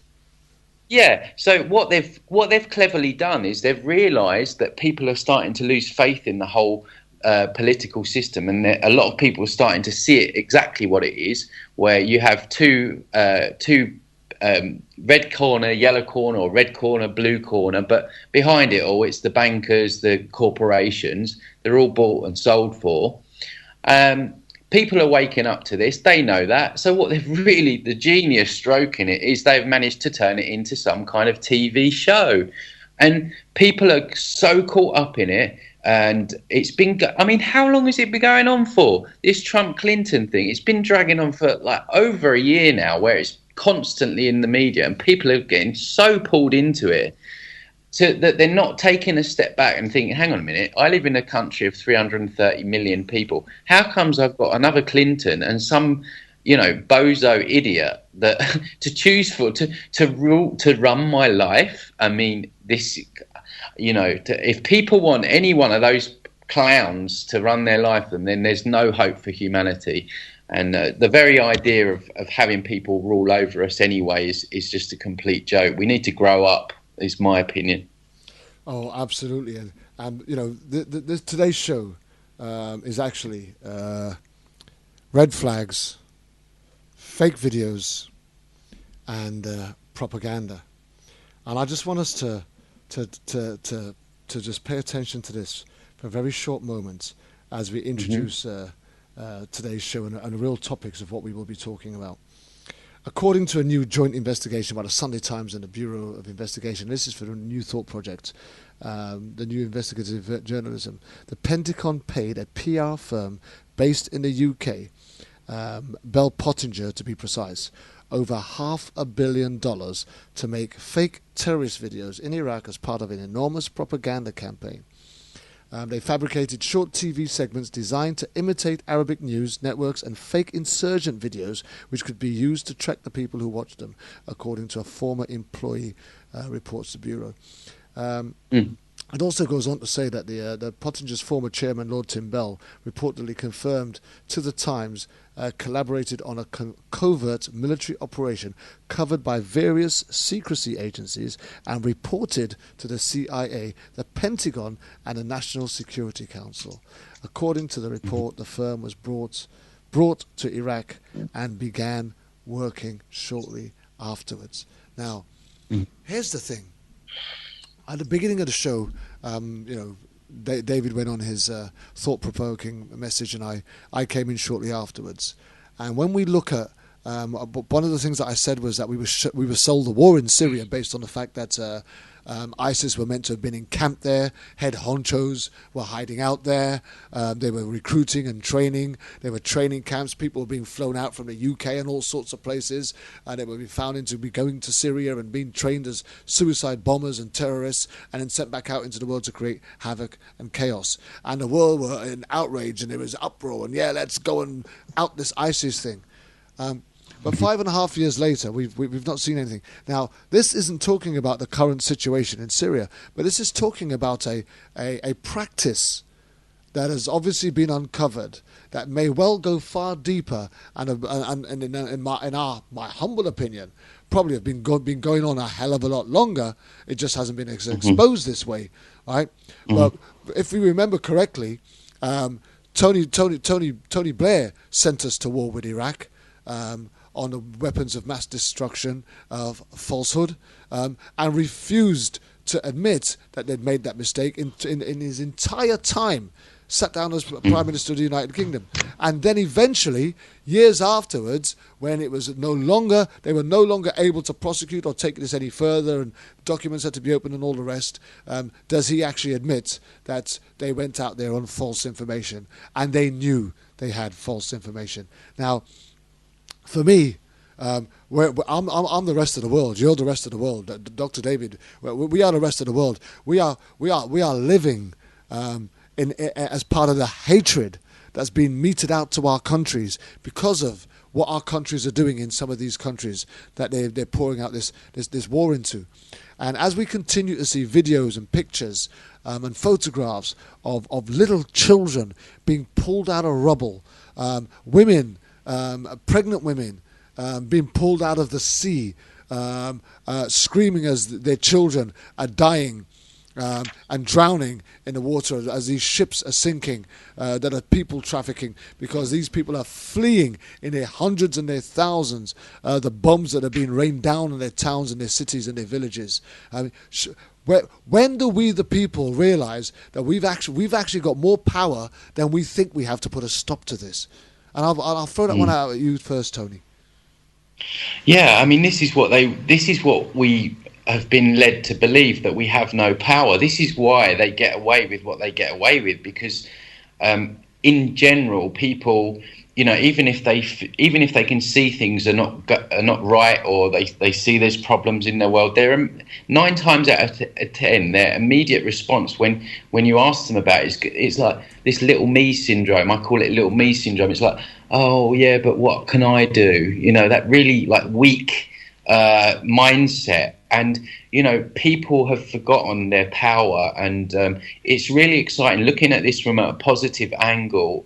Yeah, so what they've cleverly done is they've realised that people are starting to lose faith in the whole political system, and a lot of people are starting to see it exactly what it is, where you have two red corner, yellow corner, or red corner, blue corner. But behind it all, it's the bankers, the corporations. They're all bought and sold for. People are waking up to this. They know that. So what they've really, the genius stroke in it is they've managed to turn it into some kind of TV show. And people are so caught up in it. And it's been, I mean, how long has it been going on for? This Trump-Clinton thing, it's been dragging on for like over a year now, where it's constantly in the media and people are getting so pulled into it. So that they're not taking a step back and thinking, hang on a minute, I live in a country of 330 million people. How comes I've got another Clinton and some, bozo idiot that to choose for, to run my life? I mean, this, if people want any one of those clowns to run their life, then there's no hope for humanity. And the very idea of having people rule over us anyway is just a complete joke. We need to grow up. Is my opinion. Oh, absolutely, and today's show is actually red flags, fake videos, and propaganda, and I just want us to just pay attention to this for a very short moment as we introduce today's show and the real topics of what we will be talking about. According to a new joint investigation by the Sunday Times and the Bureau of Investigation, this is for the New Thought Project, the new investigative journalism, the Pentagon paid a PR firm based in the UK, Bell Pottinger to be precise, over $500 million to make fake terrorist videos in Iraq as part of an enormous propaganda campaign. They fabricated short TV segments designed to imitate Arabic news networks and fake insurgent videos, which could be used to track the people who watched them, according to a former employee, reports the Bureau. It also goes on to say that the Pottinger's former chairman, Lord Tim Bell, reportedly confirmed to the Times collaborated on a covert military operation covered by various secrecy agencies and reported to the CIA, the Pentagon, and the National Security Council. According to the report, the firm was brought to Iraq and began working shortly afterwards. Now, here's the thing. At the beginning of the show, David went on his thought-provoking message, and I came in shortly afterwards. And when we look at one of the things that I said was that we were sold a war in Syria based on the fact that ISIS were meant to have been encamped there. Head honchos were hiding out there. They were recruiting and training. There were training camps. People were being flown out from the UK and all sorts of places, and they were being found to be going to Syria and being trained as suicide bombers and terrorists, and then sent back out into the world to create havoc and chaos. And the world were in outrage, and there was uproar, and let's go and out this ISIS thing. But 5.5 years later, we've not seen anything. Now, this isn't talking about the current situation in Syria, but this is talking about a practice that has obviously been uncovered that may well go far deeper and in my humble opinion, probably have been going on a hell of a lot longer. It just hasn't been exposed this way, right? But if we remember correctly, Tony Blair sent us to war with Iraq. On the weapons of mass destruction of falsehood, and refused to admit that they'd made that mistake in his entire time, sat down as Prime Minister of the United Kingdom. And then eventually, years afterwards, when they were no longer able to prosecute or take this any further, and documents had to be opened and all the rest, does he actually admit that they went out there on false information, and they knew they had false information? Now, for me, I'm the rest of the world. You're the rest of the world, Dr. David. We are the rest of the world. We are living as part of the hatred that's been meted out to our countries because of what our countries are doing in some of these countries that they're pouring out this war into. And as we continue to see videos and pictures and photographs of little children being pulled out of rubble, women. Pregnant women being pulled out of the sea, screaming as their children are dying, and drowning in the water as these ships are sinking, that are people trafficking, because these people are fleeing in their hundreds and their thousands, the bombs that are being rained down on their towns and their cities and their villages. I mean, when do we, the people, realize that we've actually got more power than we think we have to put a stop to this? And I'll throw that one out at you first, Tony. Yeah, I mean, this is what we have been led to believe, that we have no power. This is why they get away with what they get away with, because in general, people, you know, even if they can see things are not right, or they see there's problems in their world, they're 9 times out of 10 their immediate response when you ask them about it, it's like this little me syndrome. I call it little me syndrome. It's like, oh yeah, but what can I do? You know, that really like weak mindset. And, you know, people have forgotten their power, and it's really exciting looking at this from a positive angle.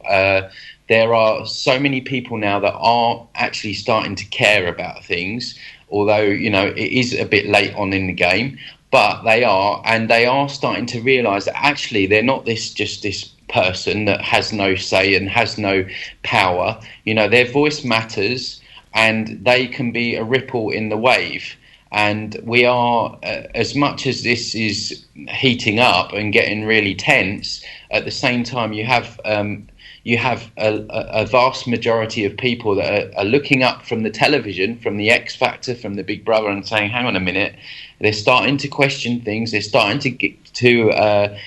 There are so many people now that are actually starting to care about things, although, you know, it is a bit late on in the game, but they are starting to realise that actually they're not just this person that has no say and has no power. You know, their voice matters, and they can be a ripple in the wave. And we are, as much as this is heating up and getting really tense, at the same time you have a vast majority of people that are looking up from the television, from the X Factor, from the Big Brother, and saying, hang on a minute, they're starting to question things, they're starting to get to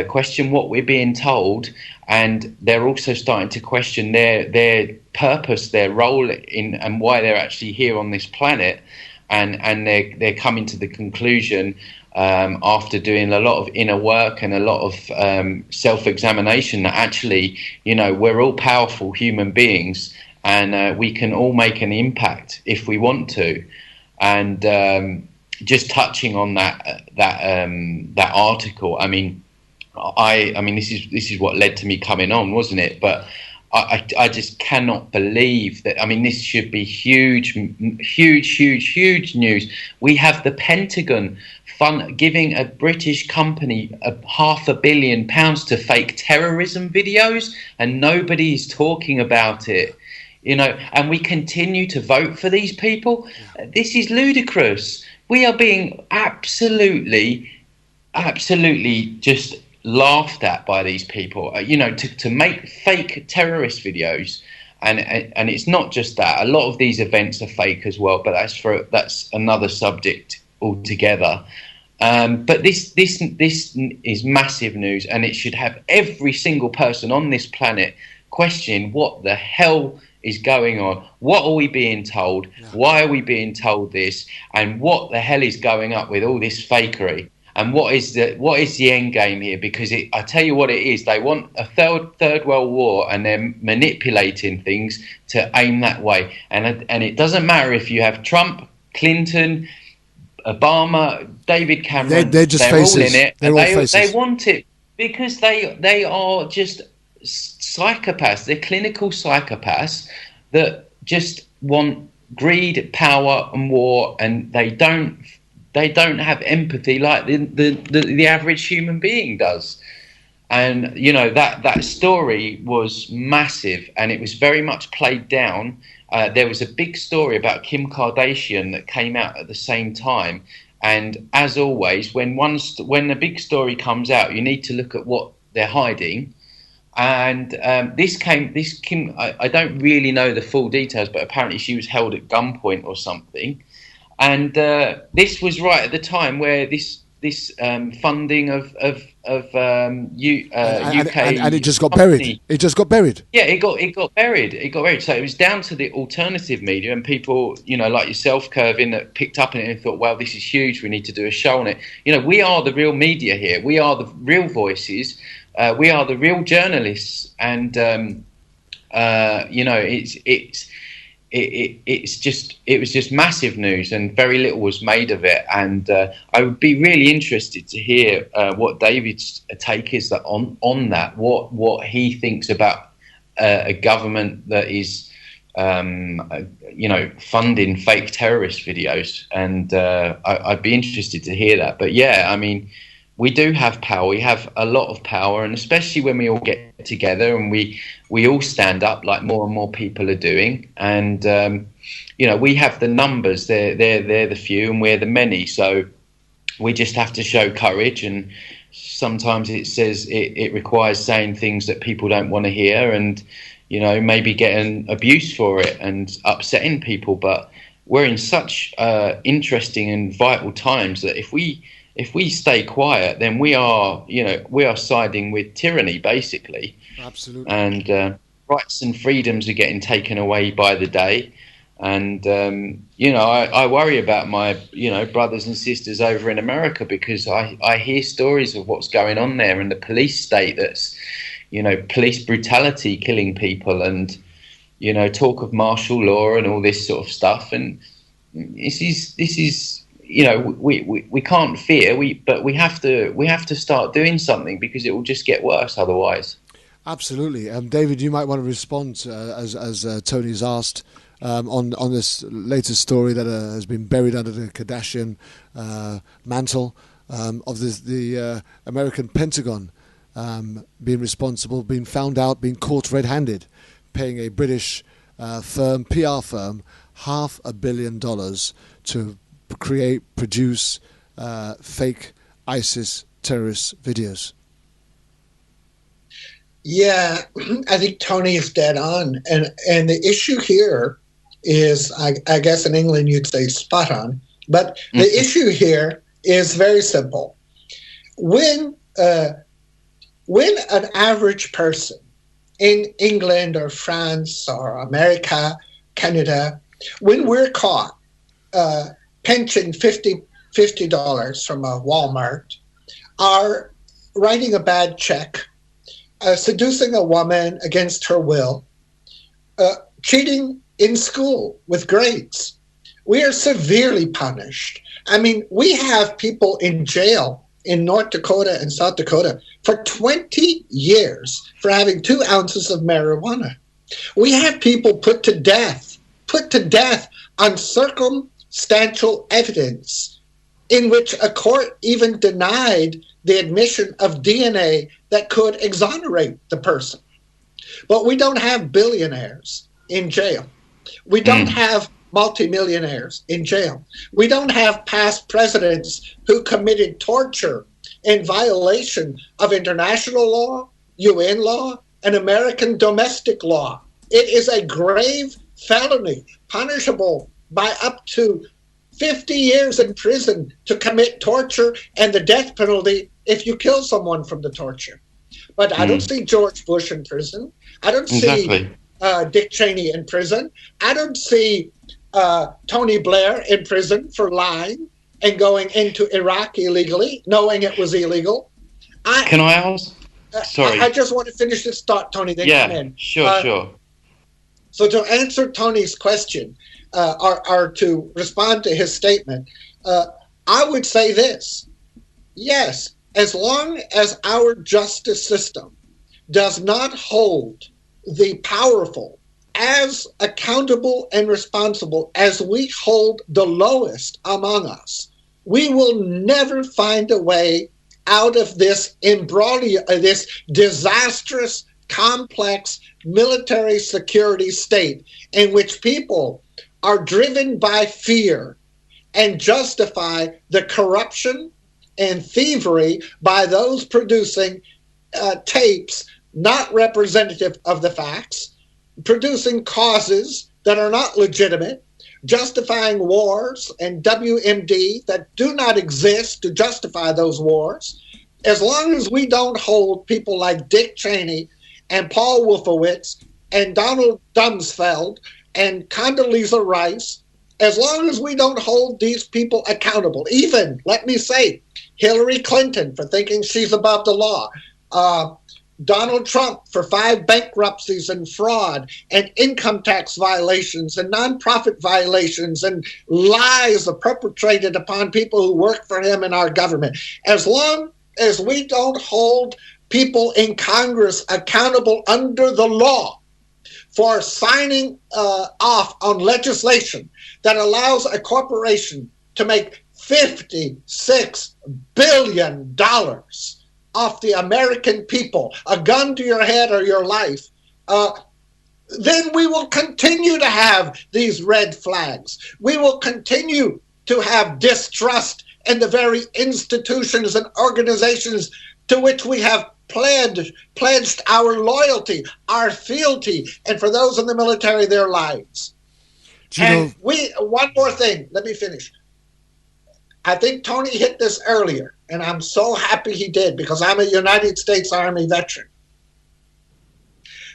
question what we're being told, and they're also starting to question their purpose, their role in, and why they're actually here on this planet. And they're coming to the conclusion, after doing a lot of inner work and a lot of self-examination, that actually, you know, we're all powerful human beings, and we can all make an impact if we want to. And just touching on that article, I mean this is what led to me coming on, wasn't it? But I just cannot believe that. I mean, this should be huge news. We have the Pentagon giving a British company £500 million to fake terrorism videos, and nobody's talking about it. You know, and we continue to vote for these people. This is ludicrous. We are being absolutely just laughed at by these people, you know, to make fake terrorist videos, and it's not just that. A lot of these events are fake as well, but that's another subject altogether. But this is massive news, and it should have every single person on this planet questioning what the hell is going on. What are we being told? Why are we being told this? And what the hell is going up with all this fakery? And what is the end game here? Because I tell you what it is. They want a third world war, and they're manipulating things to aim that way. And it doesn't matter if you have Trump, Clinton, Obama, David Cameron. They're just faces. All in it. They're all faces. They want it because they are just psychopaths. They're clinical psychopaths that just want greed, power, and war, and they don't have empathy like the average human being does. And, you know, that story was massive, and it was very much played down. There was a big story about Kim Kardashian that came out at the same time. And as always, when the big story comes out, you need to look at what they're hiding. And this Kim, I don't really know the full details, but apparently she was held at gunpoint or something. And this was right at the time where this funding of UK and it just got buried. It just got buried. Yeah, it got buried. It got buried. So it was down to the alternative media and people, you know, like yourself, Kervin, that picked up on it and thought, "Well, this is huge. We need to do a show on it." You know, we are the real media here. We are the real voices. We are the real journalists. And you know, it was just massive news, and very little was made of it. And I would be really interested to hear what David's take is on that. What he thinks about a government that is, you know, funding fake terrorist videos. And I'd be interested to hear that. But yeah, I mean, we do have power. We have a lot of power, and especially when we all get together and we all stand up like more and more people are doing. And we have the numbers. They're the few, and we're the many. So we just have to show courage. And sometimes it requires saying things that people don't want to hear, and maybe getting abuse for it and upsetting people. But we're in such interesting and vital times that if we stay quiet, then we are siding with tyranny, basically. Absolutely. And rights and freedoms are getting taken away by the day. And I worry about my brothers and sisters over in America, because I hear stories of what's going on there, and the police state that's police brutality, killing people, and talk of martial law and all this sort of stuff. And this is we can't fear, but we have to start doing something, because it will just get worse otherwise. Absolutely. David, you might want to respond as Tony's asked on this latest story that has been buried under the Kardashian mantle of the American Pentagon being responsible, being found out, being caught red-handed, paying a British PR firm $500 million to produce fake ISIS terrorist videos. Yeah, I think Tony is dead on. And the issue here is, I guess in England you'd say spot on, but the issue here is very simple. When an average person in England or France or America, Canada, when we're caught pinching $50 from a Walmart, are writing a bad check, seducing a woman against her will, cheating in school with grades, we are severely punished. I mean, we have people in jail in North Dakota and South Dakota for 20 years for having 2 ounces of marijuana. We have people put to death on circumstantial evidence, in which a court even denied the admission of DNA that could exonerate the person. But we don't have billionaires in jail. We don't have multimillionaires in jail. We don't have past presidents who committed torture in violation of international law, UN law, and American domestic law. It is a grave felony, punishable by up to 50 years in prison to commit torture, and the death penalty if you kill someone from the torture. But I don't see George Bush in prison. I don't see Dick Cheney in prison. I don't see Tony Blair in prison for lying and going into Iraq illegally, knowing it was illegal. Can I ask? Sorry. I just want to finish this thought, Tony, then come in. Sure. So to answer Tony's question, or to respond to his statement, I would say this. Yes, as long as our justice system does not hold the powerful as accountable and responsible as we hold the lowest among us, we will never find a way out of this imbroglio, this disastrous, complex military security state in which people are driven by fear and justify the corruption and thievery by those producing tapes not representative of the facts, producing causes that are not legitimate, justifying wars and WMD that do not exist to justify those wars. As long as we don't hold people like Dick Cheney and Paul Wolfowitz and Donald Rumsfeld and Condoleezza Rice, as long as we don't hold these people accountable, even, let me say, Hillary Clinton for thinking she's above the law, Donald Trump for 5 bankruptcies and fraud and income tax violations and nonprofit violations and lies perpetrated upon people who work for him in our government. As long as we don't hold people in Congress accountable under the law for signing off on legislation that allows a corporation to make $56 billion off the American people, a gun to your head or your life, then we will continue to have these red flags. We will continue to have distrust in the very institutions and organizations to which we have pledged our loyalty, our fealty, and for those in the military, their lives. One more thing, let me finish. I think Tony hit this earlier, and I'm so happy he did because I'm a United States Army veteran.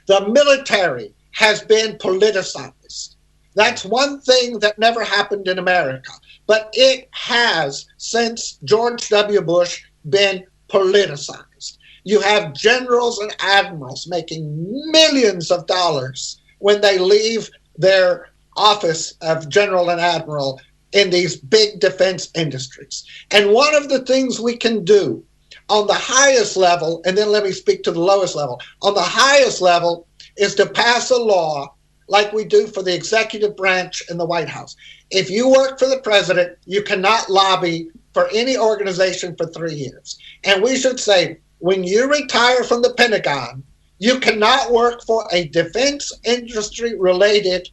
The military has been politicized. That's one thing that never happened in America, but it has, since George W. Bush, been politicized. You have generals and admirals making millions of dollars when they leave their office of general and admiral in these big defense industries. And one of the things we can do on the highest level, and then let me speak to the lowest level, on the highest level is to pass a law like we do for the executive branch in the White House. If you work for the president, you cannot lobby for any organization for 3 years. And we should say, when you retire from the Pentagon, you cannot work for a defense industry related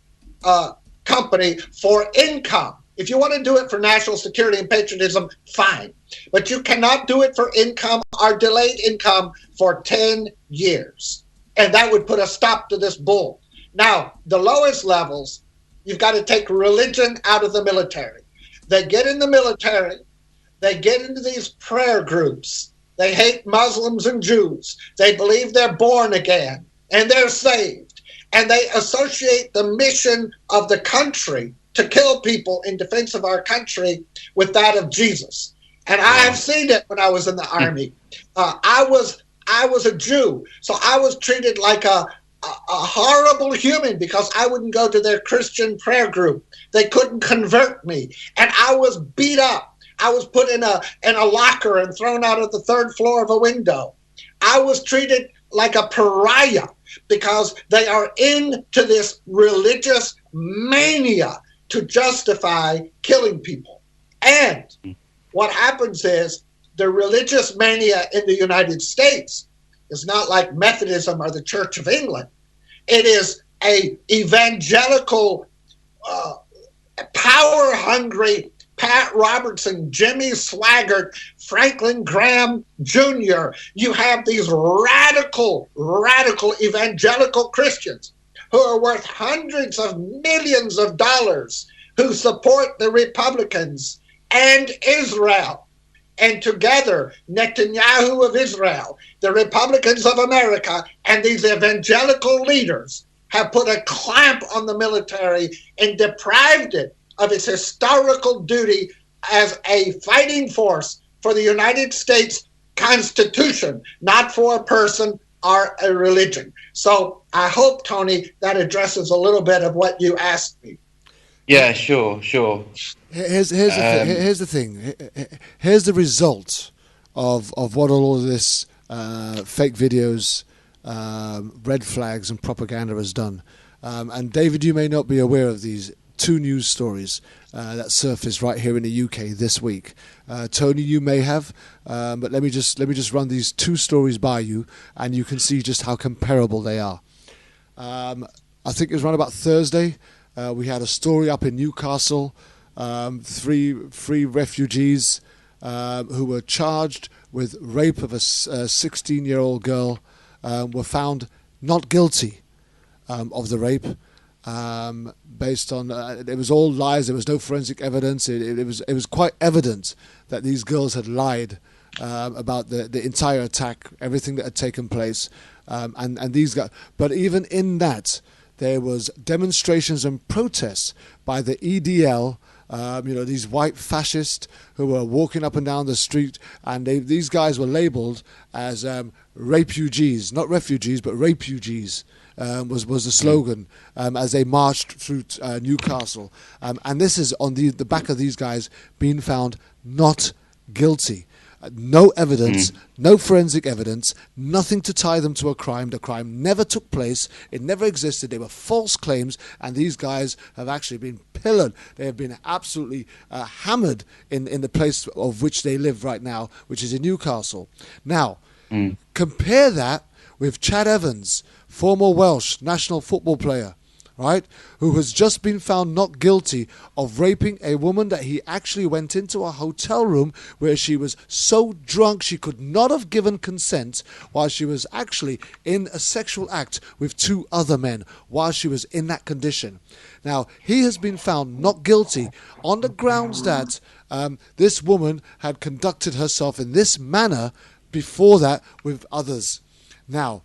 company for income. If you want to do it for national security and patriotism, fine. But you cannot do it for income or delayed income for 10 years. And that would put a stop to this bull. Now, the lowest levels, you've got to take religion out of the military. They get in the military, they get into these prayer groups. They hate Muslims and Jews. They believe they're born again and they're saved. And they associate the mission of the country to kill people in defense of our country with that of Jesus. And I have seen it when I was in the Army. I was a Jew, so I was treated like a horrible human because I wouldn't go to their Christian prayer group. They couldn't convert me, and I was beat up. I was put in a locker and thrown out of the third floor of a window. I was treated like a pariah because they are into this religious mania to justify killing people. And what happens is the religious mania in the United States is not like Methodism or the Church of England. It is a evangelical, power-hungry Pat Robertson, Jimmy Swaggart, Franklin Graham Jr. You have these radical evangelical Christians who are worth hundreds of millions of dollars who support the Republicans and Israel. And together, Netanyahu of Israel, the Republicans of America, and these evangelical leaders have put a clamp on the military and deprived it of its historical duty as a fighting force for the United States Constitution, not for a person or a religion. So I hope, Tony, that addresses a little bit of what you asked me. Yeah, sure. Here's the thing. Here's the result of what all of this fake videos, red flags, and propaganda has done. And David, you may not be aware of these two news stories that surfaced right here in the UK this week. Tony, you may have, but let me just run these two stories by you, and you can see just how comparable they are. I think it was around about Thursday. We had a story up in Newcastle. Three refugees who were charged with rape of a 16-year-old girl were found not guilty of the rape. Based on it was all lies. There was no forensic evidence. It was quite evident that these girls had lied about the entire attack, everything that had taken place, and these guys. But even in that, there was demonstrations and protests by the EDL. These white fascists who were walking up and down the street, and these guys were labelled as rapefugees, not refugees, but rapefugees. Was the slogan as they marched through Newcastle. And this is on the back of these guys being found not guilty. No evidence, no forensic evidence, nothing to tie them to a crime. The crime never took place. It never existed. They were false claims, and these guys have actually been pillared. They have been absolutely hammered in the place of which they live right now, which is in Newcastle. Now, compare that with Chad Evans, former Welsh national football player, right, who has just been found not guilty of raping a woman that he actually went into a hotel room where she was so drunk she could not have given consent while she was actually in a sexual act with 2 other men while she was in that condition. Now, he has been found not guilty on the grounds that this woman had conducted herself in this manner before that with others. Now,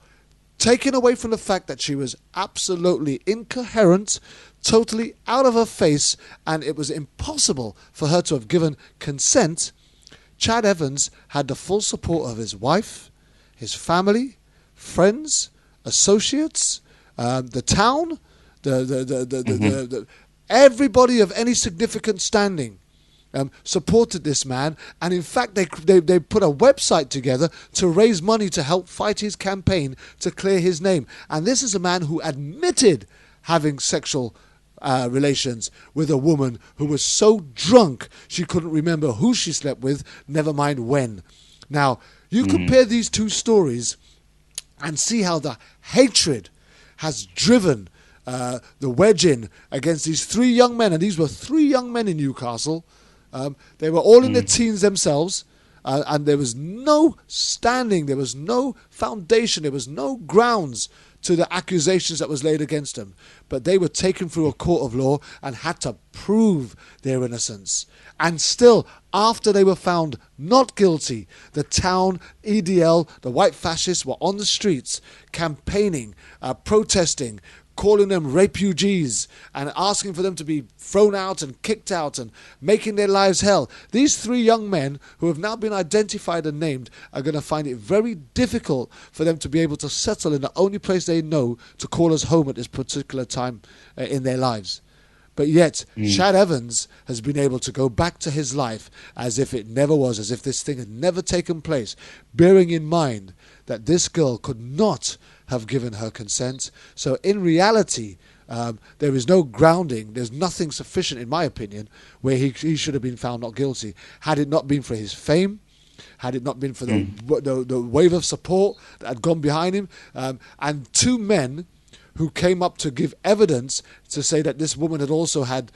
taken away from the fact that she was absolutely incoherent, totally out of her face, and it was impossible for her to have given consent, Chad Evans had the full support of his wife, his family, friends, associates, the town, everybody of any significant standing. Supported this man, and in fact they put a website together to raise money to help fight his campaign to clear his name. And this is a man who admitted having sexual relations with a woman who was so drunk she couldn't remember who she slept with, never mind when. Now, you compare these two stories and see how the hatred has driven the wedge in against these 3 young men, and these were 3 young men in Newcastle. They were all in their teens themselves, and there was no standing, there was no foundation, there was no grounds to the accusations that was laid against them. But they were taken through a court of law and had to prove their innocence. And still, after they were found not guilty, the town, EDL, the white fascists were on the streets campaigning, protesting, calling them refugees and asking for them to be thrown out and kicked out and making their lives hell. These 3 young men who have now been identified and named are going to find it very difficult for them to be able to settle in the only place they know to call us home at this particular time in their lives. But yet, Chad Evans has been able to go back to his life as if it never was, as if this thing had never taken place, bearing in mind that this girl could not have given her consent. So in reality, there is no grounding, there's nothing sufficient, in my opinion, where he should have been found not guilty. Had it not been for his fame, had it not been for the wave of support that had gone behind him, and 2 men who came up to give evidence to say that this woman had also had,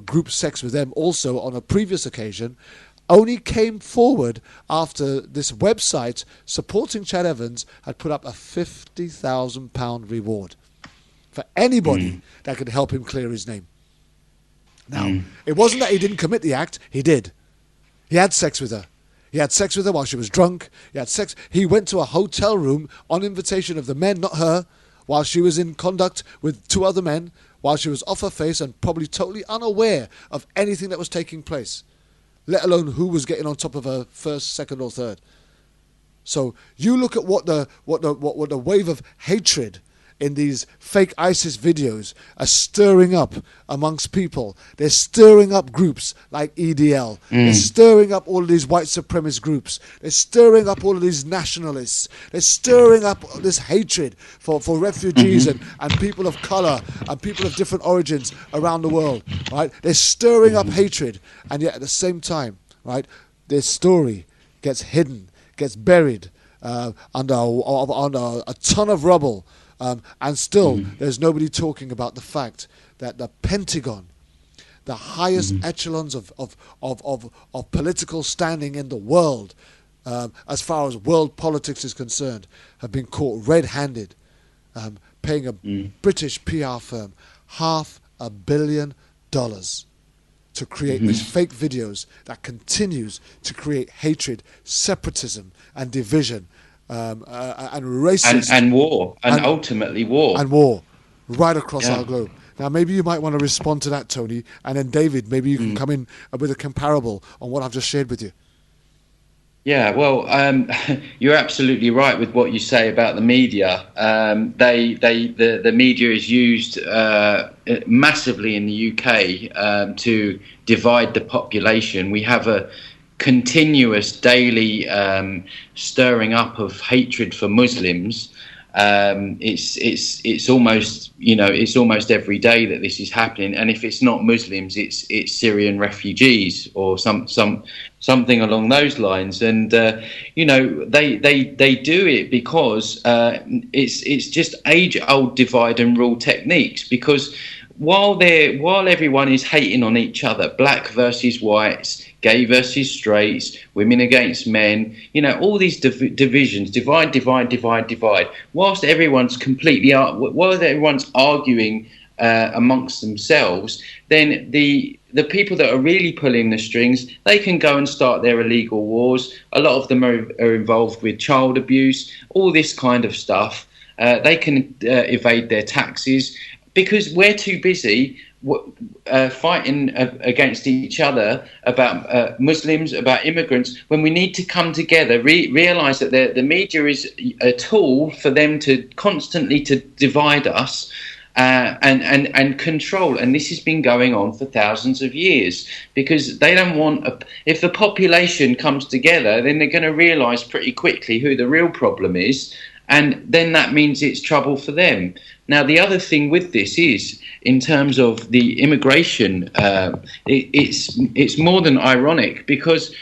group sex with them also on a previous occasion, only came forward after this website supporting Chad Evans had put up a £50,000 reward for anybody that could help him clear his name. Now, it wasn't that he didn't commit the act, he did. He had sex with her. He had sex with her while she was drunk. He went to a hotel room on invitation of the men, not her, while she was in conduct with 2 other men, while she was off her face and probably totally unaware of anything that was taking place, let alone who was getting on top of her first, second, or third. So you look at what the wave of hatred in these fake ISIS videos are stirring up amongst people. They're stirring up groups like EDL. They're stirring up all of these white supremacist groups. They're stirring up all of these nationalists. They're stirring up this hatred for refugees and people of color and people of different origins around the world. Right? They're stirring up hatred, and yet at the same time, right, their story gets hidden, gets buried under a ton of rubble. And still, there's nobody talking about the fact that the Pentagon, the highest echelons of political standing in the world, as far as world politics is concerned, have been caught red-handed, paying a British PR firm $500 million to create these fake videos that continues to create hatred, separatism, and division. And racism. And war. And ultimately war. And war. Right across our globe. Now, maybe you might want to respond to that, Tony. And then, David, maybe you can come in with a comparable on what I've just shared with you. Yeah, well, you're absolutely right with what you say about the media. The media is used massively in the UK to divide the population. We have continuous daily stirring up of hatred for Muslims. It's almost, you know, it's almost every day that this is happening, and if it's not Muslims, it's Syrian refugees or something along those lines. And you know, they do it because it's just age-old divide and rule techniques. Because while everyone is hating on each other, black versus whites, gay versus straights, women against men, you know, all these divisions, divide. Whilst everyone's arguing amongst themselves, then the people that are really pulling the strings, they can go and start their illegal wars. A lot of them are involved with child abuse, all this kind of stuff. They can evade their taxes because we're too busy fighting against each other about Muslims, about immigrants, when we need to come together, realise that the media is a tool for them to constantly to divide us and control. And this has been going on for thousands of years, because they don't want if the population comes together, then they're going to realise pretty quickly who the real problem is, and then that means it's trouble for them. Now, the other thing with this is, in terms of the immigration, it's more than ironic, because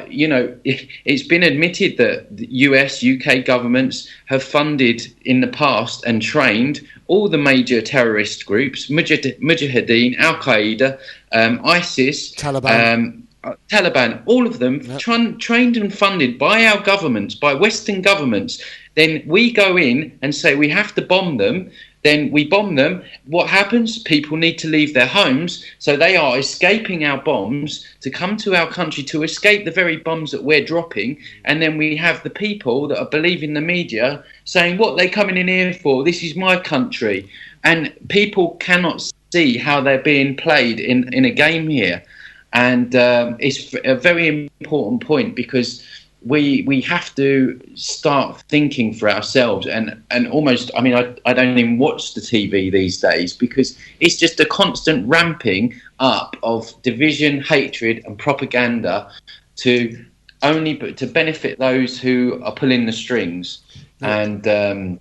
you know, it's been admitted that the US, UK governments have funded in the past and trained all the major terrorist groups, Mujahideen, Al-Qaeda, ISIS, Taliban, all of them, trained and funded by our governments, by Western governments. Then we go in and say we have to bomb them. Then we bomb them. What happens? People need to leave their homes. So they are escaping our bombs to come to our country to escape the very bombs that we're dropping. And then we have the people that are believing the media saying, what are they coming in here for? This is my country. And people cannot see how they're being played in a game here. And it's a very important point, because we have to start thinking for ourselves, and almost, I mean, I don't even watch the TV these days, because it's just a constant ramping up of division, hatred and propaganda to benefit those who are pulling the strings. And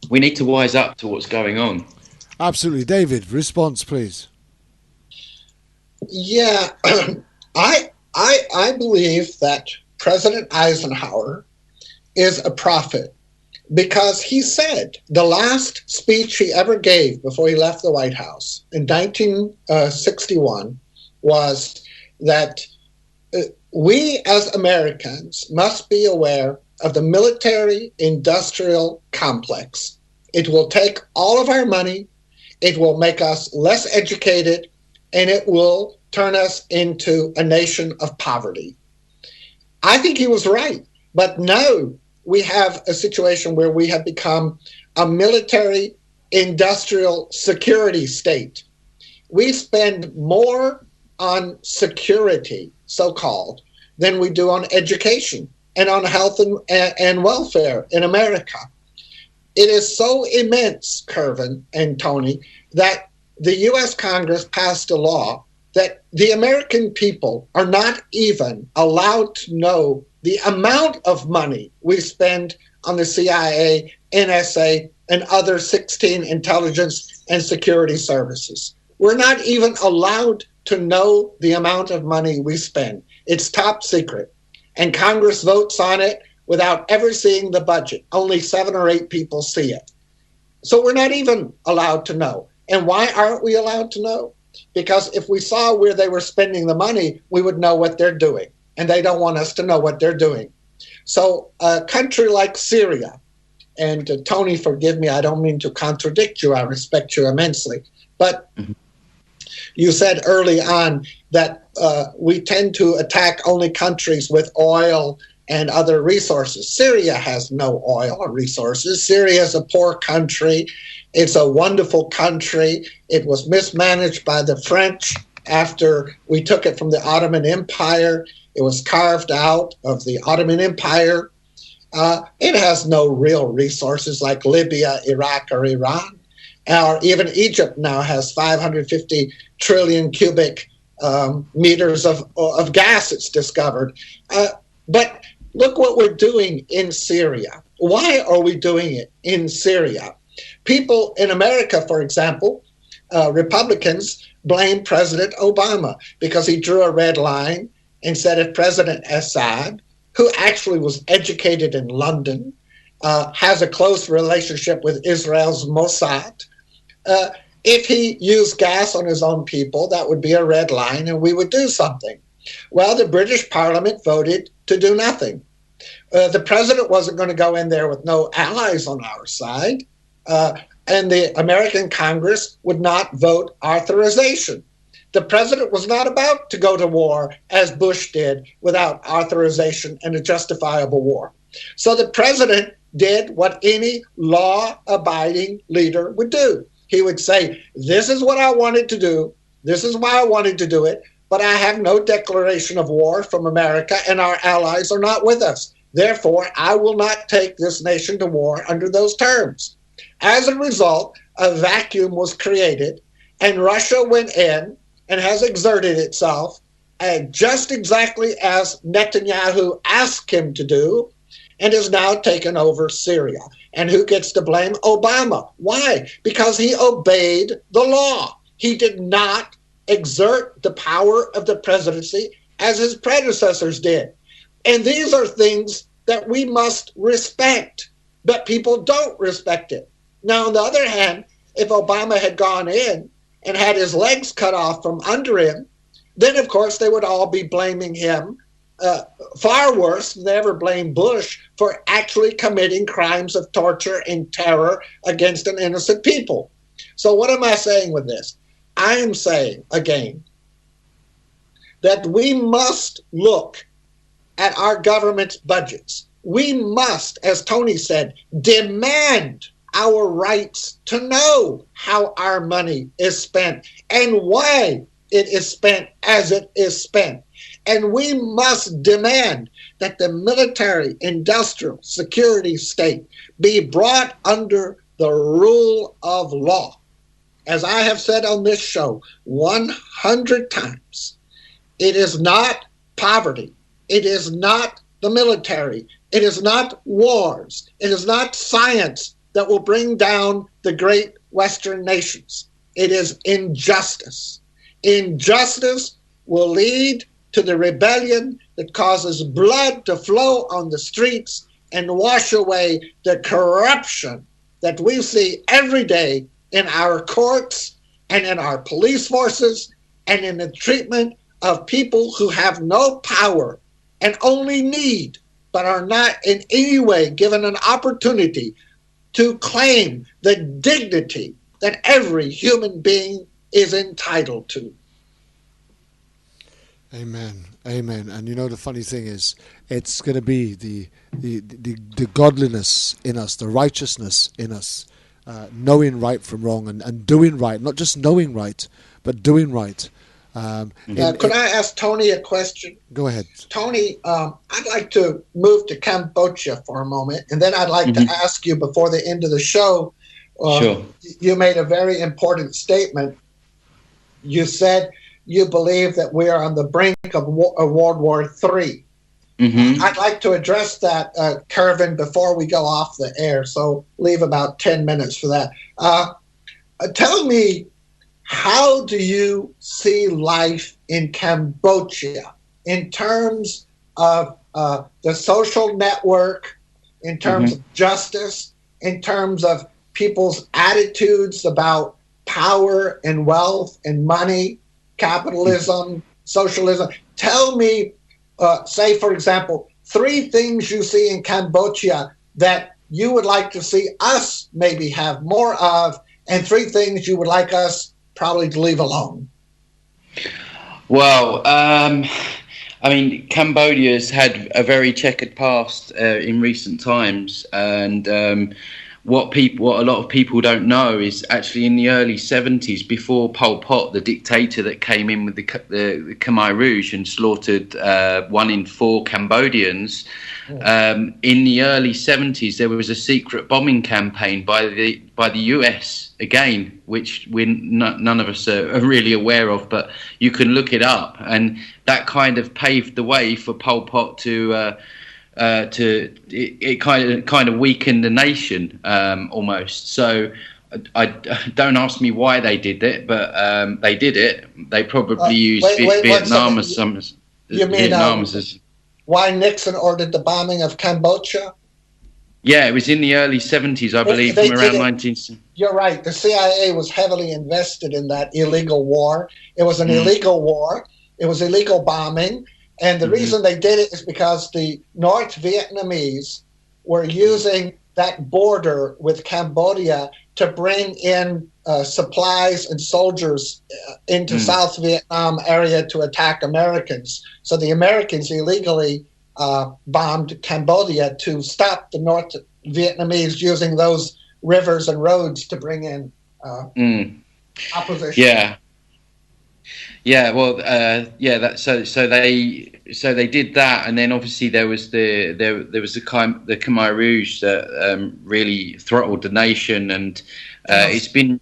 we need to wise up to what's going on. Absolutely. David, response, please. Yeah, I believe that President Eisenhower is a prophet, because he said the last speech he ever gave before he left the White House in 1961 was that we as Americans must be aware of the military-industrial complex. It will take all of our money, it will make us less educated, and it will turn us into a nation of poverty. I think he was right, but now we have a situation where we have become a military-industrial security state. We spend more on security, so-called, than we do on education and on health and welfare in America. It is so immense, Kervin and Tony, that the U.S. Congress passed a law that the American people are not even allowed to know the amount of money we spend on the CIA, NSA, and other 16 intelligence and security services. We're not even allowed to know the amount of money we spend. It's top secret. And Congress votes on it without ever seeing the budget. Only 7 or 8 people see it. So we're not even allowed to know. And why aren't we allowed to know? Because if we saw where they were spending the money, we would know what they're doing. And they don't want us to know what they're doing. So a country like Syria, and Tony, forgive me, I don't mean to contradict you. I respect you immensely. But you said early on that we tend to attack only countries with oil and other resources. Syria has no oil or resources. Syria is a poor country. It's a wonderful country. It was mismanaged by the French after we took it from the Ottoman Empire. It was carved out of the Ottoman Empire. It has no real resources like Libya, Iraq, or Iran. Or even Egypt now has 550 trillion cubic meters of gas, it's discovered. But look what we're doing in Syria. Why are we doing it in Syria? People in America, for example, Republicans blame President Obama because he drew a red line and said if President Assad, who actually was educated in London, has a close relationship with Israel's Mossad, if he used gas on his own people, that would be a red line and we would do something. Well, the British Parliament voted to do nothing. The president wasn't going to go in there with no allies on our side, and the American Congress would not vote authorization. The president was not about to go to war, as Bush did, without authorization and a justifiable war. So the president did what any law-abiding leader would do. He would say, this is what I wanted to do, this is why I wanted to do it, but I have no declaration of war from America and our allies are not with us. Therefore, I will not take this nation to war under those terms. As a result, a vacuum was created and Russia went in and has exerted itself just exactly as Netanyahu asked him to do, and has now taken over Syria. And who gets to blame? Obama. Why? Because he obeyed the law. He did not exert the power of the presidency as his predecessors did. And these are things that we must respect, but people don't respect it. Now, on the other hand, if Obama had gone in and had his legs cut off from under him, then, of course, they would all be blaming him far worse than they ever blamed Bush for actually committing crimes of torture and terror against an innocent people. So what am I saying with this? I am saying, again, that we must look at our government's budgets. We must, as Tony said, demand our rights to know how our money is spent and why it is spent as it is spent. And we must demand that the military, industrial, security state be brought under the rule of law. As I have said on this show 100 times, it is not poverty. It is not the military. It is not wars. It is not science that will bring down the great Western nations. It is injustice. Injustice will lead to the rebellion that causes blood to flow on the streets and wash away the corruption that we see every day in our courts and in our police forces and in the treatment of people who have no power and only need, but are not in any way given an opportunity to claim the dignity that every human being is entitled to. Amen. Amen. And you know, the funny thing is, it's going to be the godliness in us, the righteousness in us, knowing right from wrong and doing right, not just knowing right, but doing right. Could I ask Tony a question? Go ahead. Tony, I'd like to move to Cambodia for a moment, and then I'd like to ask you before the end of the show. Sure. You made a very important statement. You said you believe that we are on the brink of World War III. Mm-hmm. I'd like to address that, Kervin, before we go off the air, so leave about 10 minutes for that. Tell me, how do you see life in Cambodia in terms of the social network, in terms of justice, in terms of people's attitudes about power and wealth and money, capitalism, socialism? Tell me, say, for example, 3 things you see in Cambodia that you would like to see us maybe have more of, and 3 things you would like us probably to leave alone. Well, I mean, Cambodia's had a very checkered past in recent times, and what a lot of people don't know is actually in the early 70s, before Pol Pot, the dictator that came in with the Khmer Rouge and slaughtered 1 in 4 Cambodians, in the early 70s there was a secret bombing campaign by the US again, which none of us are really aware of, but you can look it up, and that kind of paved the way for Pol Pot to it kind of weakened the nation almost. So I don't ask me why they did it, but they did it. They probably used Vietnam as some. You mean why Nixon ordered the bombing of Cambodia? Yeah, it was in the early 70s, I believe, from around 19. You're right. The CIA was heavily invested in that illegal war. It was an illegal war. It was illegal bombing. And the reason they did it is because the North Vietnamese were using that border with Cambodia to bring in supplies and soldiers into South Vietnam area to attack Americans. So the Americans illegally bombed Cambodia to stop the North Vietnamese using those rivers and roads to bring in opposition. Yeah, well, so they did that, and then obviously there was the Khmer Rouge that really throttled the nation, and it's been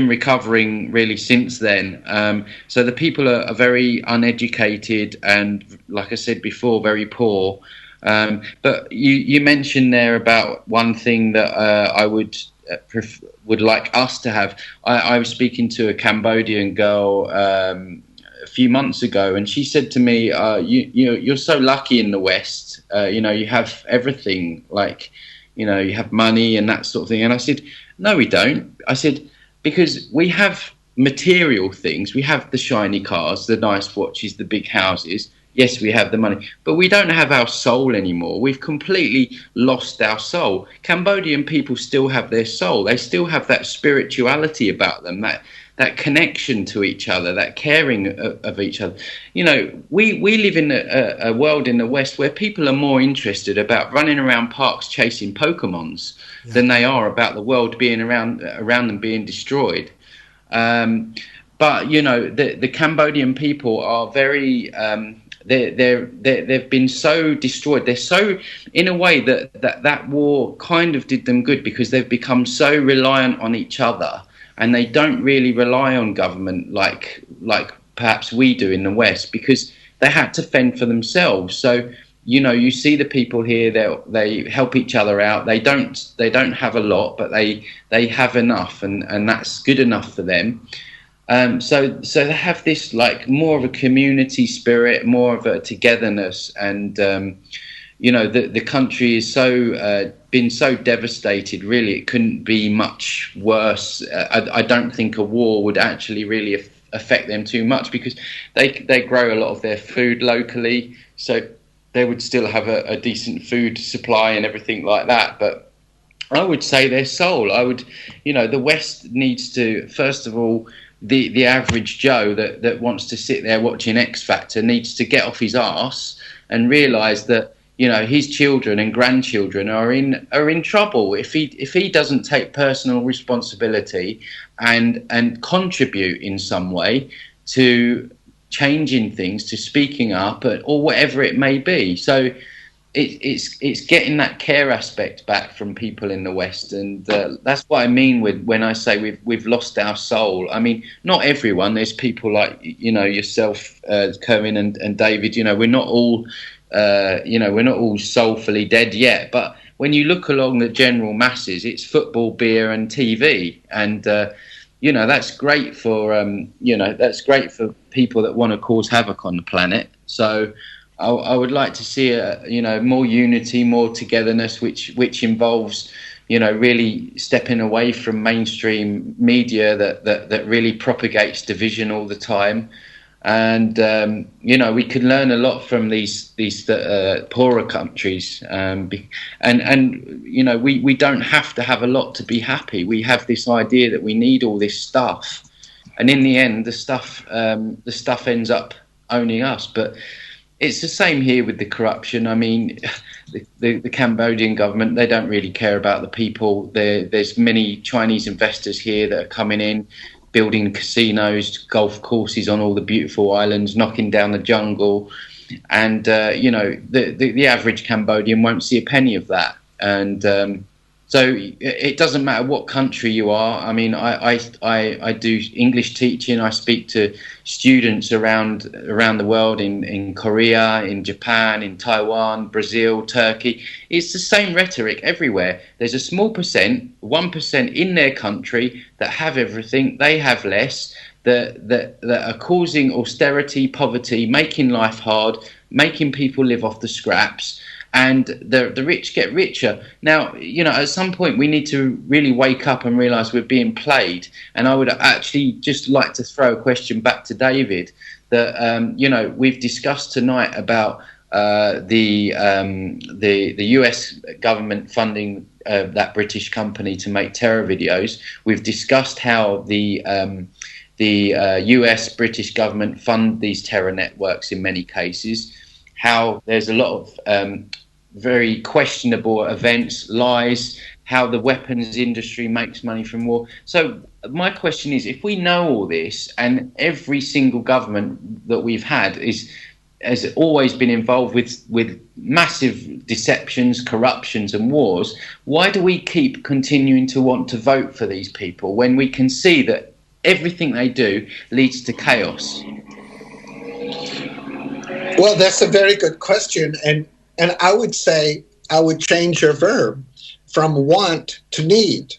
recovering really since then. So the people are very uneducated and, like I said before, very poor. But you mentioned there about one thing that I would like us to have. I was speaking to a Cambodian girl a few months ago, and she said to me, you're so lucky in the West. You have everything, like, you have money and that sort of thing. And I said, no, we don't. I said, because we have material things. We have the shiny cars, the nice watches, the big houses. Yes, we have the money, but we don't have our soul anymore. We've completely lost our soul. Cambodian people still have their soul. They still have that spirituality about them, that connection to each other, that caring of each other. We live in a world in the West where people are more interested about running around parks chasing Pokemons than they are about the world being around them being destroyed. But the Cambodian people are very they've been so destroyed. They're so, in a way, that war kind of did them good, because they've become so reliant on each other, and they don't really rely on government like perhaps we do in the West, because they had to fend for themselves. So you see the people here, they help each other out. They don't have a lot, but they have enough, and that's good enough for them. So they have this, like, more of a community spirit, more of a togetherness, and the country is been so devastated. Really, it couldn't be much worse. I don't think a war would actually really affect them too much, because they grow a lot of their food locally, so they would still have a decent food supply and everything like that. But I would say their soul. The West needs to, first of all, the average Joe that wants to sit there watching X Factor needs to get off his arse and realise that his children and grandchildren are in trouble if he doesn't take personal responsibility and contribute in some way to changing things, to speaking up, or whatever it may be. So it's getting that care aspect back from people in the West, and that's what I mean when I say we've lost our soul. I mean, not everyone. There's people like yourself, Kerwin and David. We're not all soulfully dead yet. But when you look along the general masses, it's football, beer, and TV, and that's great for that's great for people that want to cause havoc on the planet. So I would like to see more unity, more togetherness, which involves really stepping away from mainstream media that really propagates division all the time. And we can learn a lot from these poorer countries, and we don't have to have a lot to be happy. We have this idea that we need all this stuff, and in the end, the stuff ends up owning us. But It's the same here with the corruption. I mean, the Cambodian government, they don't really care about the people. There's many Chinese investors here that are coming in, building casinos, golf courses on all the beautiful islands, knocking down the jungle. And, the average Cambodian won't see a penny of that. And so it doesn't matter what country you are. I mean, I do English teaching. I speak to students around the world in Korea, in Japan, in Taiwan, Brazil, Turkey. It's the same rhetoric everywhere. There's a small %, 1% in their country that have everything. They have less. That are causing austerity, poverty, making life hard, making people live off the scraps. And the rich get richer. Now, at some point we need to really wake up and realise we're being played. And I would actually just like to throw a question back to David that, we've discussed tonight about the US government funding that British company to make terror videos. We've discussed how the US British government fund these terror networks in many cases, how there's a lot of very questionable events, lies, how the weapons industry makes money from war. So my question is, if we know all this and every single government that we've had has always been involved with massive deceptions, corruptions and wars, why do we keep continuing to want to vote for these people when we can see that everything they do leads to chaos? Well, that's a very good question. And I would say I would change your verb from want to need.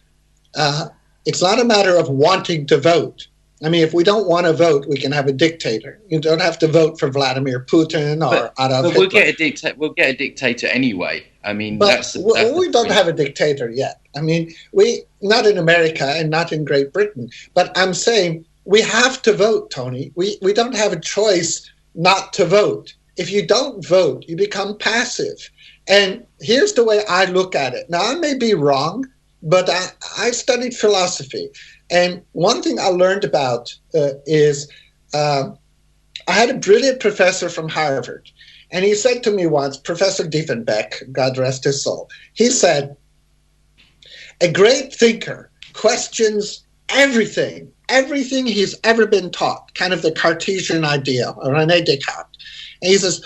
It's not a matter of wanting to vote. I mean, if we don't want to vote, we can have a dictator. You don't have to vote for Vladimir Putin or Adolf Hitler. We'll get a dictator anyway. I mean, we don't have a dictator yet. I mean, we not in America and not in Great Britain. But I'm saying we have to vote, Tony. We don't have a choice not to vote. If you don't vote, you become passive. And here's the way I look at it. Now, I may be wrong, but I studied philosophy. And one thing I learned about is I had a brilliant professor from Harvard. And he said to me once, Professor Diefenbach, God rest his soul, he said, a great thinker questions everything he's ever been taught, kind of the Cartesian idea, René Descartes. And he says,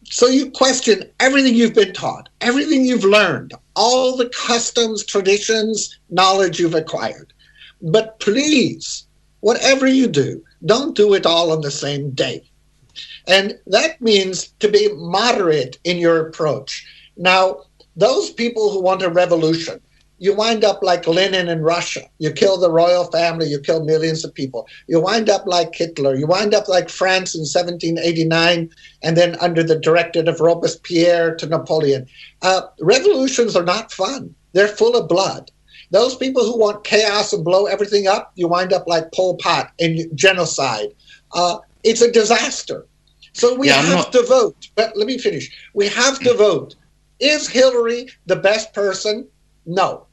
so you question everything you've been taught, everything you've learned, all the customs, traditions, knowledge you've acquired. But please, whatever you do, don't do it all on the same day. And that means to be moderate in your approach. Now, those people who want a revolution, you wind up like Lenin in Russia. You kill the royal family, you kill millions of people. You wind up like Hitler. You wind up like France in 1789, and then under the directorate of Robespierre to Napoleon. Revolutions are not fun. They're full of blood. Those people who want chaos and blow everything up, you wind up like Pol Pot and genocide. It's a disaster. So we have to vote. But let me finish. We have to vote. Is Hillary the best person? No.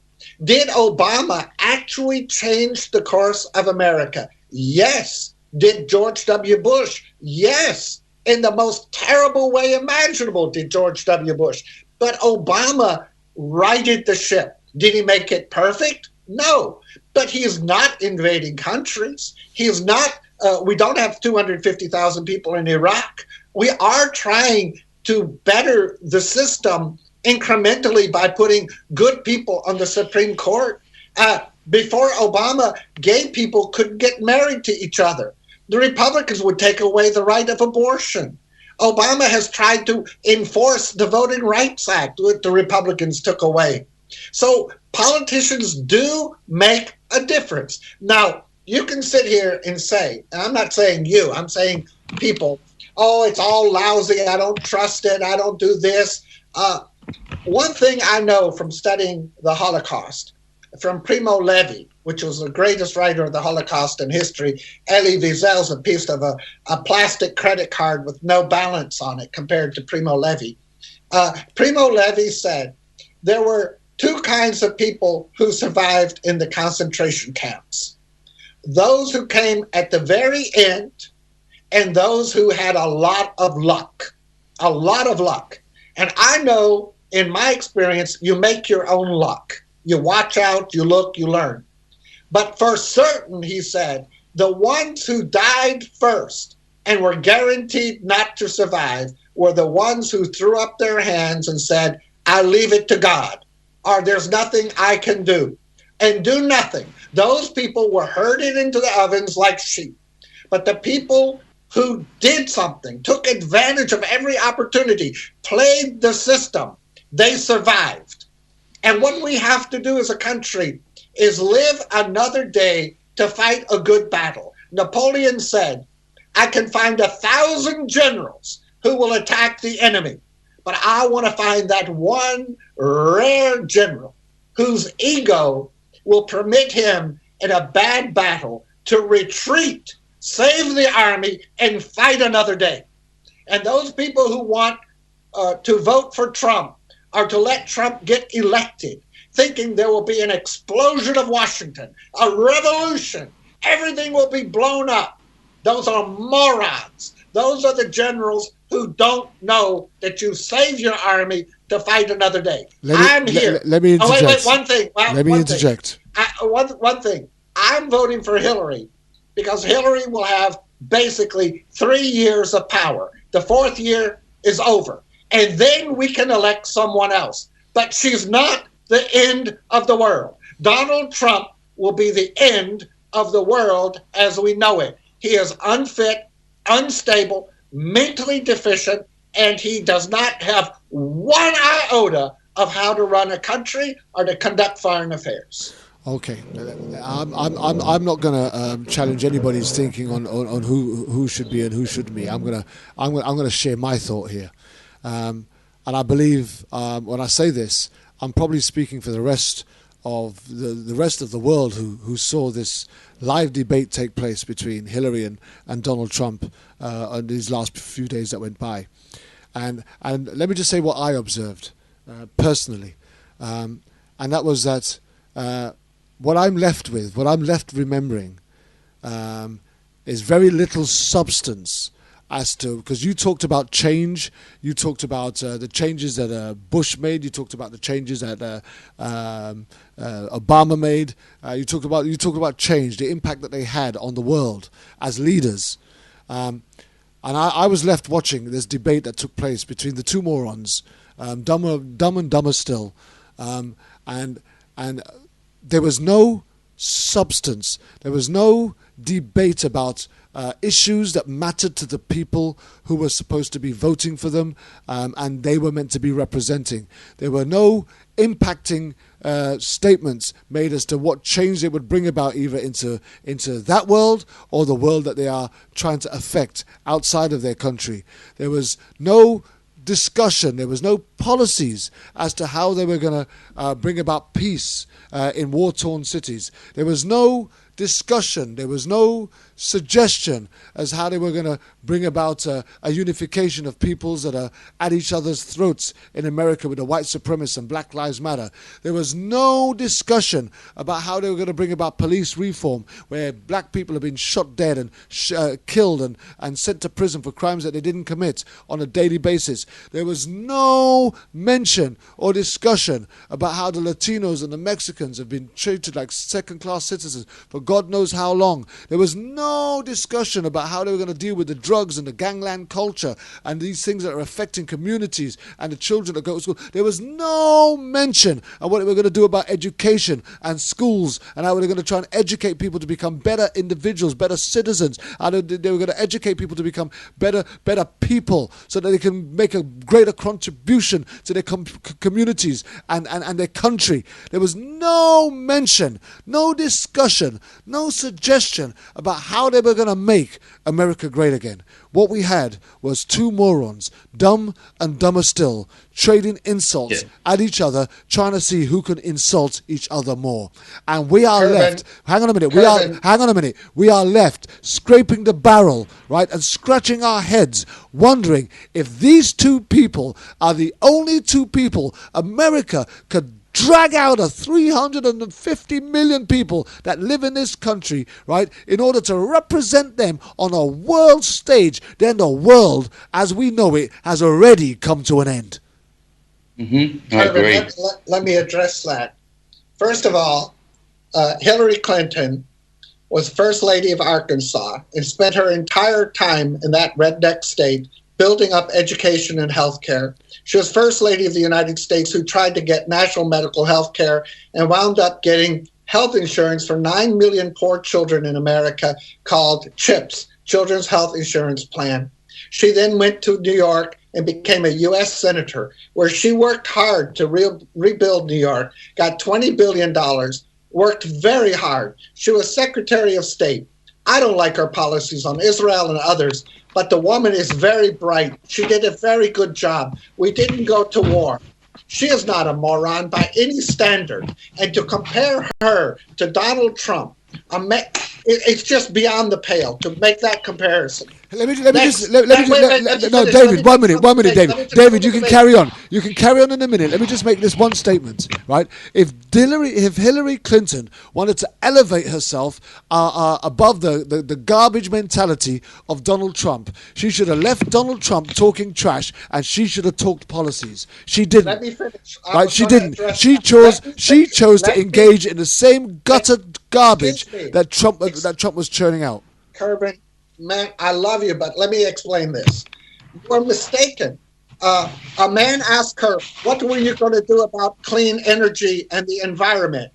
Did Obama actually change the course of America? Yes. Did George W. Bush? Yes. In the most terrible way imaginable did George W. Bush. But Obama righted the ship. Did he make it perfect? No. But he is not invading countries. He is not, we don't have 250,000 people in Iraq. We are trying to better the system incrementally by putting good people on the Supreme Court. Before Obama, gay people couldn't get married to each other. The Republicans would take away the right of abortion. Obama has tried to enforce the Voting Rights Act, which the Republicans took away. So politicians do make a difference. Now, you can sit here and say, and I'm not saying you, I'm saying people, oh, it's all lousy, I don't trust it, I don't do this. One thing I know from studying the Holocaust, from Primo Levi, which was the greatest writer of the Holocaust in history, Elie Wiesel's a piece of a plastic credit card with no balance on it compared to Primo Levi. Primo Levi said there were two kinds of people who survived in the concentration camps. Those who came at the very end and those who had a lot of luck. a lot of luck. And I know, in my experience, you make your own luck. You watch out, you look, you learn. But for certain, he said, the ones who died first and were guaranteed not to survive were the ones who threw up their hands and said, I leave it to God, or there's nothing I can do, and do nothing. Those people were herded into the ovens like sheep. But the people who did something, took advantage of every opportunity, played the system, they survived. And what we have to do as a country is live another day to fight a good battle. Napoleon said, I can find 1,000 generals who will attack the enemy, but I want to find that one rare general whose ego will permit him in a bad battle to retreat, save the army, and fight another day. And those people who want to vote for Trump are to let Trump get elected, thinking there will be an explosion of Washington, a revolution, everything will be blown up. Those are morons. Those are the generals who don't know that you save your army to fight another day. I'm here. Let me interject. Oh, wait, one thing. Let me interject. One thing. I'm voting for Hillary because Hillary will have basically 3 years of power. The fourth year is over. And then we can elect someone else. But she's not the end of the world. Donald Trump will be the end of the world as we know it. He is unfit, unstable, mentally deficient, and he does not have one iota of how to run a country or to conduct foreign affairs. Okay, I'm not going to challenge anybody's thinking on who should be and who shouldn't be. I'm gonna share my thought here, and I believe when I say this, I'm probably speaking for the rest of the rest of the world who saw this live debate take place between Hillary and Donald Trump on these last few days that went by, and let me just say what I observed personally, and that was that. What I'm left remembering, is very little substance as to, because you talked about change, you talked about the changes that Bush made, you talked about the changes that Obama made, you talked about change, the impact that they had on the world as leaders, and I was left watching this debate that took place between the two morons, Dumb and Dumber Still, and there was no substance. There was no debate about issues that mattered to the people who were supposed to be voting for them, and they were meant to be representing. There were no impacting statements made as to what change they would bring about either into that world or the world that they are trying to affect outside of their country. There was no discussion, there was no policies as to how they were going to bring about peace in war-torn cities. There was no discussion, there was no suggestion as how they were going to bring about a unification of peoples that are at each other's throats in America with the white supremacists and Black Lives Matter. There was no discussion about how they were going to bring about police reform, where black people have been shot dead and killed and sent to prison for crimes that they didn't commit on a daily basis. There was no mention or discussion about how the Latinos and the Mexicans have been treated like second-class citizens for God knows how long. There was no discussion about how they were going to deal with the drugs and the gangland culture and these things that are affecting communities and the children that go to school. There was no mention of what they were going to do about education and schools and how they were going to try and educate people to become better individuals, better citizens. How they were going to educate people to become better people so that they can make a greater contribution to their communities and their country. There was no mention, no discussion, no suggestion about how they were going to make America great again. What we had was two morons, Dumb and Dumber Still, trading insults at each other, trying to see who can insult each other more. And we are left, hang on a minute, we are left scraping the barrel, right, and scratching our heads, wondering if these two people are the only two people America could drag out of 350 million people that live in this country, right, in order to represent them on a world stage, then the world as we know it has already come to an end. Mm-hmm. I agree. Let me address that. First of all, Hillary Clinton was First Lady of Arkansas and spent her entire time in that redneck state building up education and health care. She was First Lady of the United States who tried to get national medical health care and wound up getting health insurance for 9 million poor children in America called CHIPS, Children's Health Insurance Plan. She then went to New York and became a U.S. Senator, where she worked hard to rebuild New York, got $20 billion, worked very hard. She was Secretary of State. I don't like her policies on Israel and others, but the woman is very bright. She did a very good job. We didn't go to war. She is not a moron by any standard. And to compare her to Donald Trump, it's just beyond the pale to make that comparison. David, 1 minute, David. David, you can carry on. You can carry on in a minute. Let me just make this one statement, right? If Hillary Clinton wanted to elevate herself above the garbage mentality of Donald Trump, she should have left Donald Trump talking trash and she should have talked policies. She didn't. Let me finish. Right? She didn't. She chose to engage in the same gutter garbage that Trump was churning out. Kerbin, man, I love you, but let me explain this. You're mistaken. A man asked her, what were you going to do about clean energy and the environment?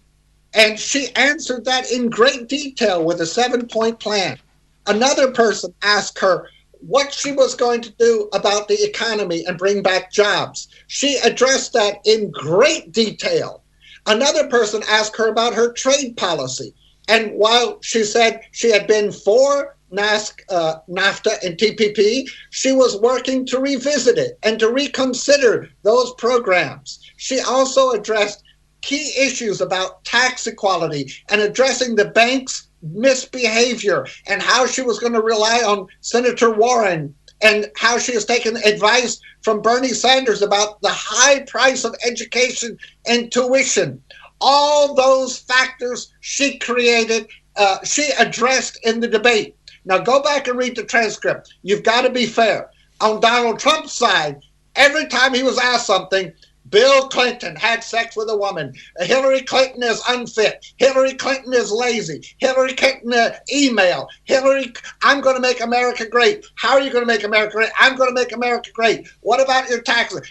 And she answered that in great detail with a 7-point plan. Another person asked her what she was going to do about the economy and bring back jobs. She addressed that in great detail. Another person asked her about her trade policy. And while she said she had been for NAFTA and TPP, she was working to revisit it and to reconsider those programs. She also addressed key issues about tax equality and addressing the bank's misbehavior and how she was going to rely on Senator Warren and how she has taken advice from Bernie Sanders about the high price of education and tuition. All those factors she created, she addressed in the debate. Now go back and read the transcript. You've got to be fair. On Donald Trump's side, every time he was asked something, Bill Clinton had sex with a woman. Hillary Clinton is unfit. Hillary Clinton is lazy. Hillary Clinton email. I'm going to make America great. How are you going to make America great? I'm going to make America great. What about your taxes?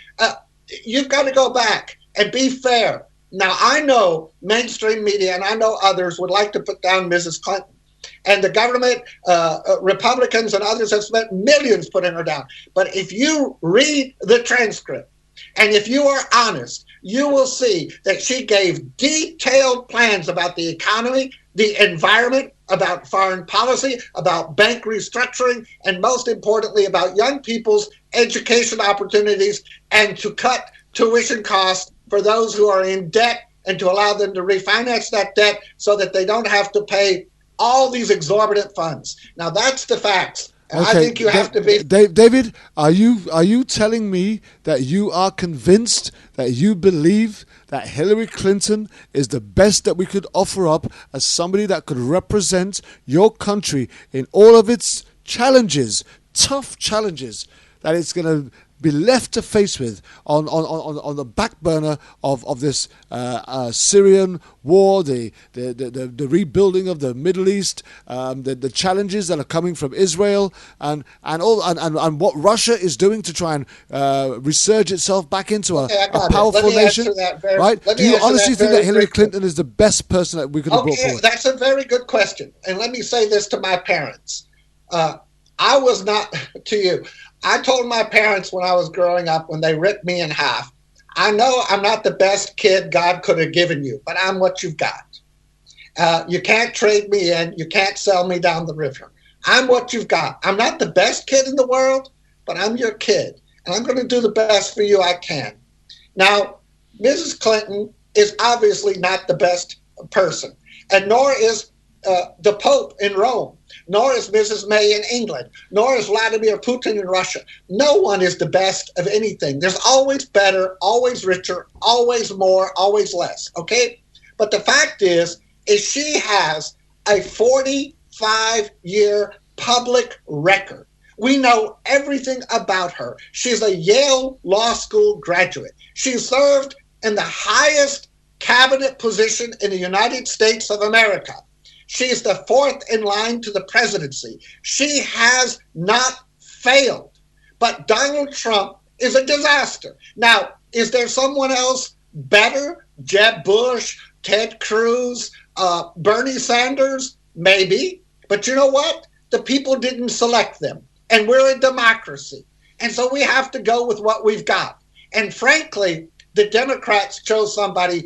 You've got to go back and be fair. Now, I know mainstream media and I know others would like to put down Mrs. Clinton. And the government, Republicans and others have spent millions putting her down. But if you read the transcript and if you are honest, you will see that she gave detailed plans about the economy, the environment, about foreign policy, about bank restructuring, and most importantly, about young people's education opportunities and to cut tuition costs for those who are in debt and to allow them to refinance that debt so that they don't have to pay all these exorbitant funds. Now, that's the facts. And okay. I think you have to be... David, are you telling me that you are convinced, that you believe that Hillary Clinton is the best that we could offer up as somebody that could represent your country in all of its challenges, tough challenges, that it's going to be left to face with on the back burner of this Syrian war, the rebuilding of the Middle East, the challenges that are coming from Israel, and what Russia is doing to try and resurge itself back into a powerful nation, right? Do you honestly think that Hillary Clinton is the best person that we could have brought forward? That's a very good question. And let me say this to my parents. I was not, to you, I told my parents when I was growing up, when they ripped me in half, I know I'm not the best kid God could have given you, but I'm what you've got. You can't trade me in. You can't sell me down the river. I'm what you've got. I'm not the best kid in the world, but I'm your kid. And I'm going to do the best for you I can. Now, Mrs. Clinton is obviously not the best person, and nor is the Pope in Rome, nor is Mrs. May in England, nor is Vladimir Putin in Russia. No one is the best of anything. There's always better, always richer, always more, always less, okay? But the fact is she has a 45-year public record. We know everything about her. She's a Yale Law School graduate. She served in the highest cabinet position in the United States of America. She's the fourth in line to the presidency. She has not failed. But Donald Trump is a disaster. Now, is there someone else better? Jeb Bush, Ted Cruz, Bernie Sanders? Maybe. But you know what? The people didn't select them. And we're a democracy. And so we have to go with what we've got. And frankly, the Democrats chose somebody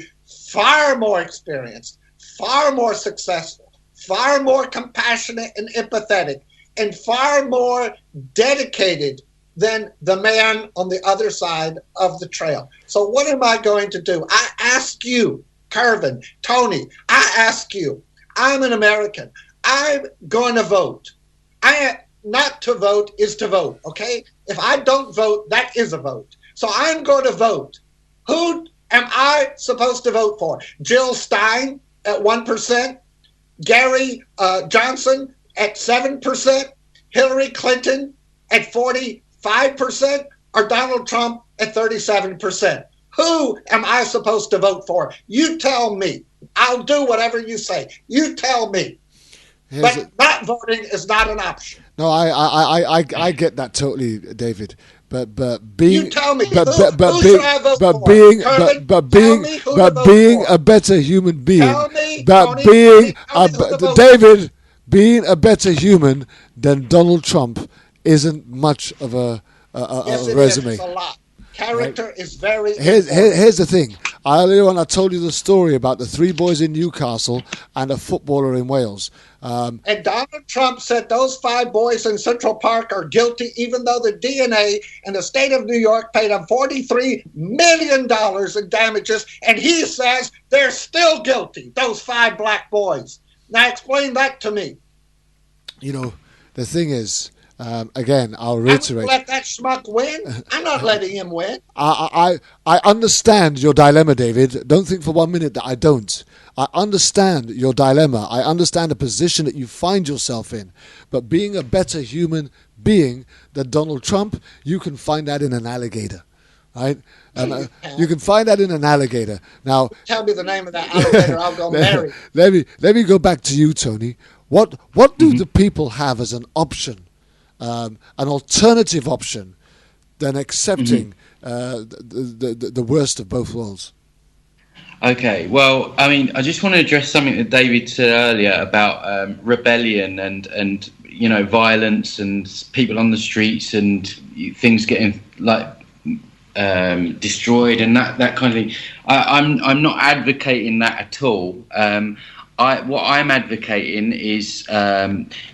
far more experienced, far more successful, far more compassionate and empathetic, and far more dedicated than the man on the other side of the trail. So what am I going to do? I ask you, Kervin, Tony, I ask you, I'm an American. I'm going to vote. Not to vote is to vote, okay? If I don't vote, that is a vote. So I'm going to vote. Who am I supposed to vote for? Jill Stein at 1%, Gary Johnson at 7%, Hillary Clinton at 45%, or Donald Trump at 37%? Who am I supposed to vote for? You tell me. I'll do whatever you say. You tell me. But not voting is not an option. No, I get that totally, David. But being you tell me who should I vote for? Being a better human being. David, being a better human than Donald Trump isn't much of a resume. It's a lot. Character is very here's the thing. Earlier on, I told you the story about the 3 boys in Newcastle and a footballer in Wales. And Donald Trump said those 5 boys in Central Park are guilty, even though the DNA and the state of New York paid them $43 million in damages, and he says they're still guilty, those 5 black boys. Now explain that to me. You know, the thing is, again, I'll reiterate. I'm let that schmuck win. I'm not letting him win. I understand your dilemma, David. Don't think for 1 minute that I don't. I understand your dilemma. I understand the position that you find yourself in. But being a better human being than Donald Trump, you can find that in an alligator, right? You can find that in an alligator. Now, tell me the name of that alligator. I'll go marry. Let me go back to you, Tony. What do the people have as an option? An alternative option than accepting the worst of both worlds. Okay, well, I mean, I just want to address something that David said earlier about rebellion and you know, violence and people on the streets and things getting like destroyed and that kind of thing. I'm not advocating that at all. What I'm advocating is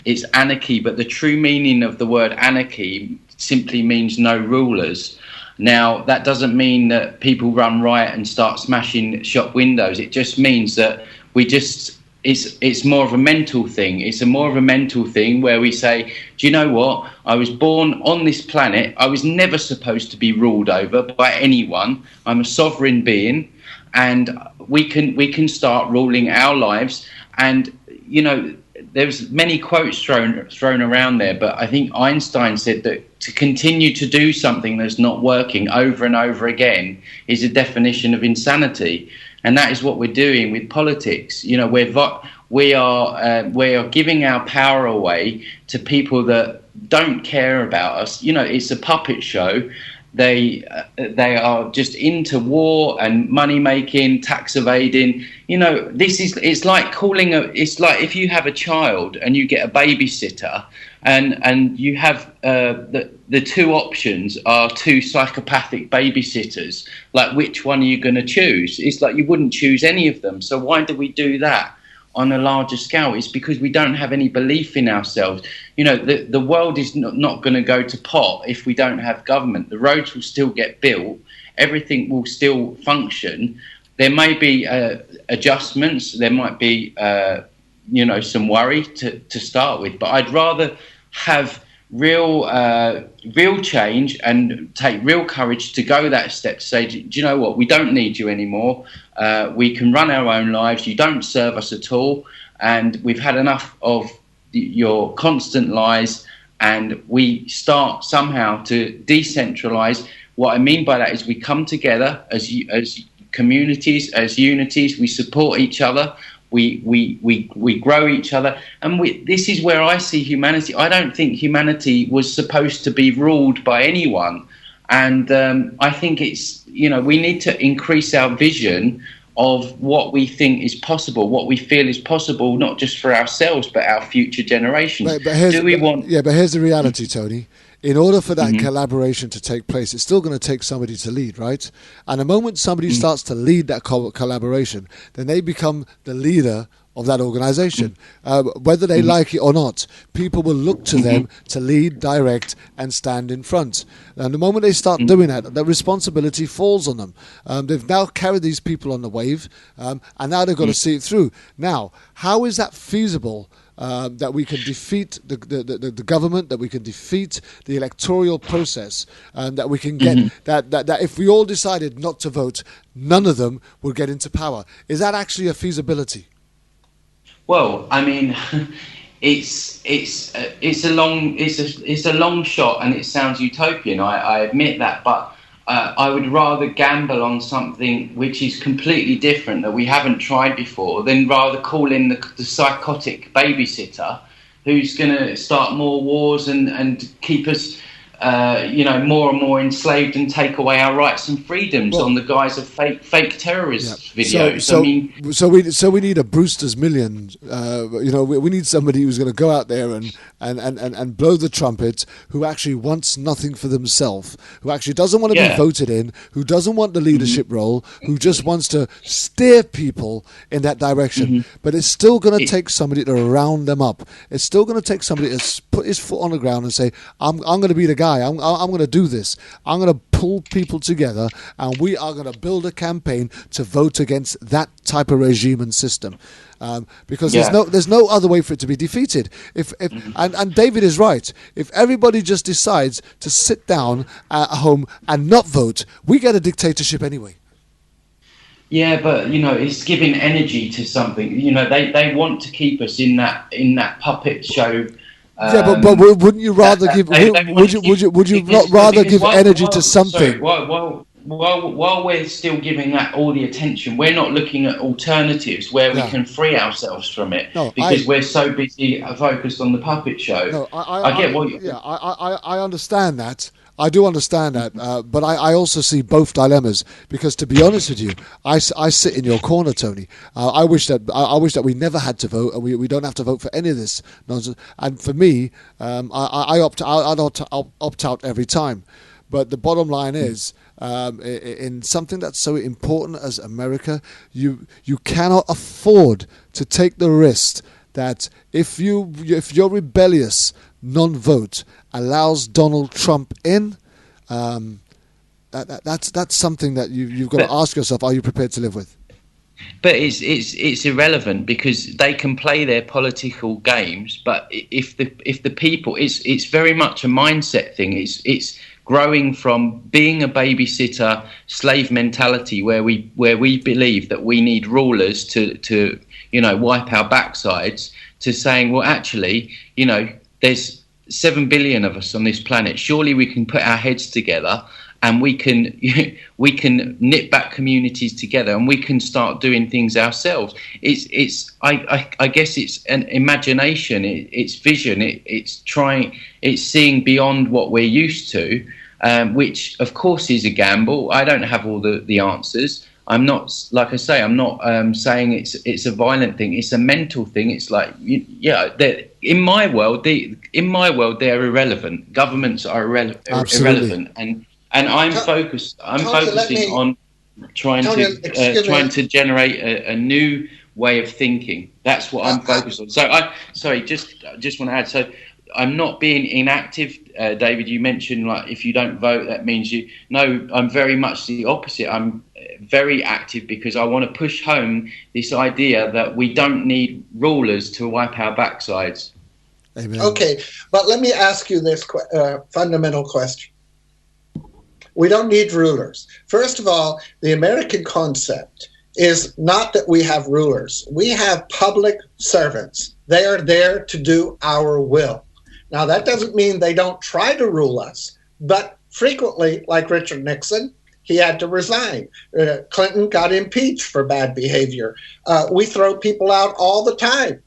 it's anarchy, but the true meaning of the word anarchy simply means no rulers. Now, that doesn't mean that people run riot and start smashing shop windows. It just means that it's more of a mental thing. It's more of a mental thing where we say, do you know what? I was born on this planet. I was never supposed to be ruled over by anyone. I'm a sovereign being. And we can start ruling our lives. And, you know, there's many quotes thrown around there, but I think Einstein said that to continue to do something that's not working over and over again is a definition of insanity. And that is what we're doing with politics. You know, we are giving our power away to people that don't care about us. You know, it's a puppet show. They are just into war and money making, tax evading. You know, it's like if you have a child and you get a babysitter and you have the 2 options are 2 psychopathic babysitters. Like, which one are you going to choose? It's like you wouldn't choose any of them. So why do we do that on a larger scale? It's because we don't have any belief in ourselves. You know, the world is not going to go to pot if we don't have government. The roads will still get built. Everything will still function. There may be adjustments. There might be some worry to start with. But I'd rather have real change and take real courage to go that step to say, do you know what, we don't need you anymore. We can run our own lives. You don't serve us at all. And we've had enough of your constant lies. And we start somehow to decentralize. What I mean by that is we come together as communities, as unities. We support each other. We grow each other, and this is where I see humanity. I don't think humanity was supposed to be ruled by anyone, and I think it's we need to increase our vision of what we think is possible, what we feel is possible, not just for ourselves but our future generations. But here's the reality, Tony. In order for that collaboration to take place, it's still going to take somebody to lead, right? And the moment somebody starts to lead that collaboration, then they become the leader of that organization. Whether they like it or not, people will look to them to lead, direct, and stand in front. And the moment they start doing that, the responsibility falls on them. They've now carried these people on the wave, and now they've got to see it through. Now, how is that feasible? That we can defeat the government, that we can defeat the electoral process, and that we can get that if we all decided not to vote, none of them would get into power. Is that actually a feasibility? Well, I mean, it's a long shot, and it sounds utopian. I admit that, but I would rather gamble on something which is completely different that we haven't tried before than rather call in the psychotic babysitter who's going to start more wars and keep us more and more enslaved and take away our rights and freedoms on the guise of fake terrorist videos. So we need a Brewster's Million. We need somebody who's going to go out there and blow the trumpet, who actually wants nothing for themselves, who actually doesn't want to be voted in, who doesn't want the leadership role, who just wants to steer people in that direction. But it's still going to take somebody to round them up. It's still going to take somebody to put his foot on the ground and say, I'm going to be the guy. I'm going to do this. I'm going to pull people together, and we are going to build a campaign to vote against that type of regime and system, because there's no other way for it to be defeated. And David is right. If everybody just decides to sit down at home and not vote, we get a dictatorship anyway. Yeah, but it's giving energy to something. They want to keep us in that puppet show. But wouldn't you rather give? Would you not rather give energy to something? Sorry, while we're still giving that all the attention, we're not looking at alternatives where we can free ourselves from it because we're so busy focused on the puppet show. No, I understand that. I do understand that, but I also see both dilemmas, because to be honest with you, I sit in your corner, Tony. I wish that we never had to vote, and we don't have to vote for any of this nonsense. And for me, I'd opt out every time. But the bottom line is, in something that's so important as America, you cannot afford to take the risk that if your rebellious non-vote allows Donald Trump in, that's something that you've got to ask yourself: are you prepared to live with? But it's irrelevant, because they can play their political games. But if the people, it's very much a mindset thing. It's growing from being a babysitter slave mentality where we believe that we need rulers to wipe our backsides, to saying, well, actually, there's 7 billion of us on this planet. Surely we can put our heads together and we can knit back communities together, and we can start doing things ourselves. I guess it's an imagination, it's vision, it's seeing beyond what we're used to, which of course is a gamble. I don't have all the answers. I'm not, like I say, I'm not saying it's a violent thing. It's a mental thing. It's like, in my world, they're irrelevant. Governments are irrelevant, and I'm focusing on trying to generate a new way of thinking. That's what I'm focused on. So just want to add. So I'm not being inactive, David. You mentioned like if you don't vote, that means you. No, I'm very much the opposite. I'm very active because I want to push home this idea that we don't need rulers to wipe our backsides. Amen. Okay, but let me ask you this fundamental question. We don't need rulers. First of all, the American concept is not that we have rulers. We have public servants. They are there to do our will. Now, that doesn't mean they don't try to rule us, but frequently, like Richard Nixon, he had to resign. Clinton got impeached for bad behavior. We throw people out all the time.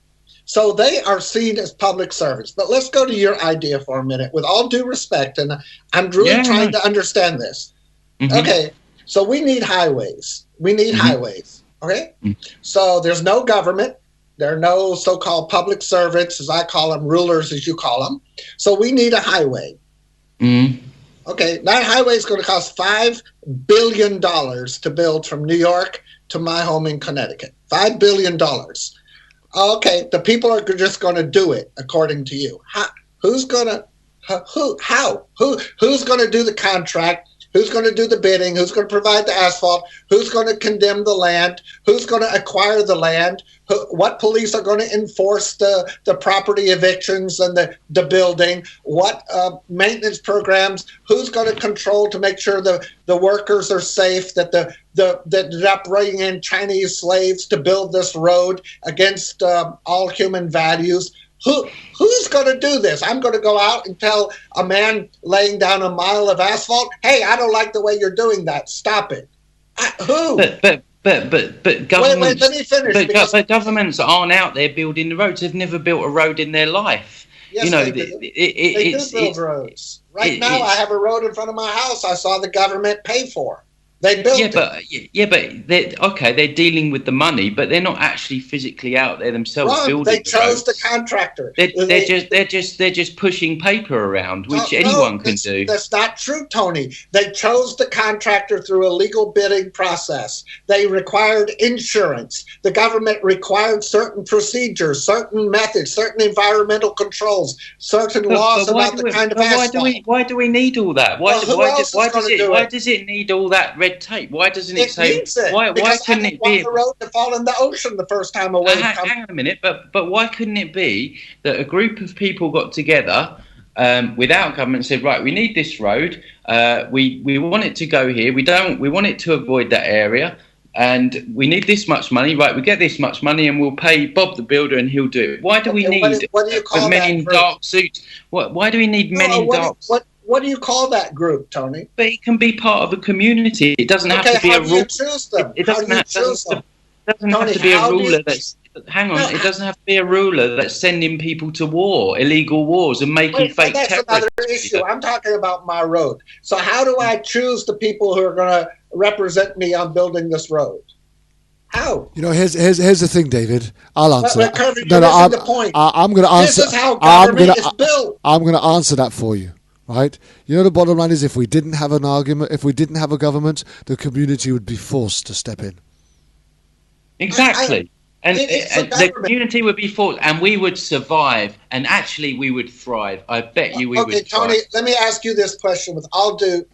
So they are seen as public servants. But let's go to your idea for a minute, with all due respect, and I'm really trying to understand this. Mm-hmm. Okay, so we need highways. We need highways, okay? So there's no government. There are no so-called public servants, as I call them, rulers, as you call them. So we need a highway. Okay, that highway is going to cost $5 billion to build from New York to my home in Connecticut. $5 billion. Okay, the people are just going to do it, according to you. Who's going to do the contract? Who's going to do the bidding? Who's going to provide the asphalt? Who's going to condemn the land? Who's going to acquire the land? What police are going to enforce the property evictions and the building? What maintenance programs? Who's going to control to make sure the workers are safe, that they're not bringing in Chinese slaves to build this road against all human values? Who's going to do this? I'm going to go out and tell a man laying down a mile of asphalt, hey, I don't like the way you're doing that. Stop it. Who? But governments. Wait, let me finish. But governments aren't out there building the roads. They've never built a road in their life. Yes, they do. They do build roads. Right now, I have a road in front of my house I saw the government pay for. They built it. They're dealing with the money, but they're not actually physically out there themselves building. They chose the contractor. They're just pushing paper around, which anyone can do. That's not true, Tony. They chose the contractor through a legal bidding process. They required insurance. The government required certain procedures, certain methods, certain environmental controls, certain laws about the kind of asphalt. Why do we need all that? Why does it need all that red tape? Why doesn't it say? Why couldn't it be the road to fall in the ocean the first time a wave comes? Hang on a minute, but why couldn't it be that a group of people got together without government and said, right, we need this road, we want it to go here, we want it to avoid that area, and we need this much money, right? We get this much money, and we'll pay Bob the builder, and he'll do it. Why do we need men in dark suits? Why do we need men in dark suits? What do you call that group, Tony? But it can be part of a community. It doesn't have to be a rule. It doesn't have to be a ruler that's. Hang on. It doesn't have to be a ruler that's sending people to war, illegal wars, and making fake terrorists. That's another issue. I'm talking about my road. So how do I choose the people who are going to represent me on building this road? How? You know, here's the thing, David. I'll answer that. I'm going to answer. This is how government is built. I'm going to answer that for you. Right? You know, the bottom line is, if we didn't have an argument, if we didn't have a government, the community would be forced to step in. Exactly. And the community would be forced, and we would survive, and actually we would thrive. I bet you we would thrive. Okay, Tony, let me ask you this question with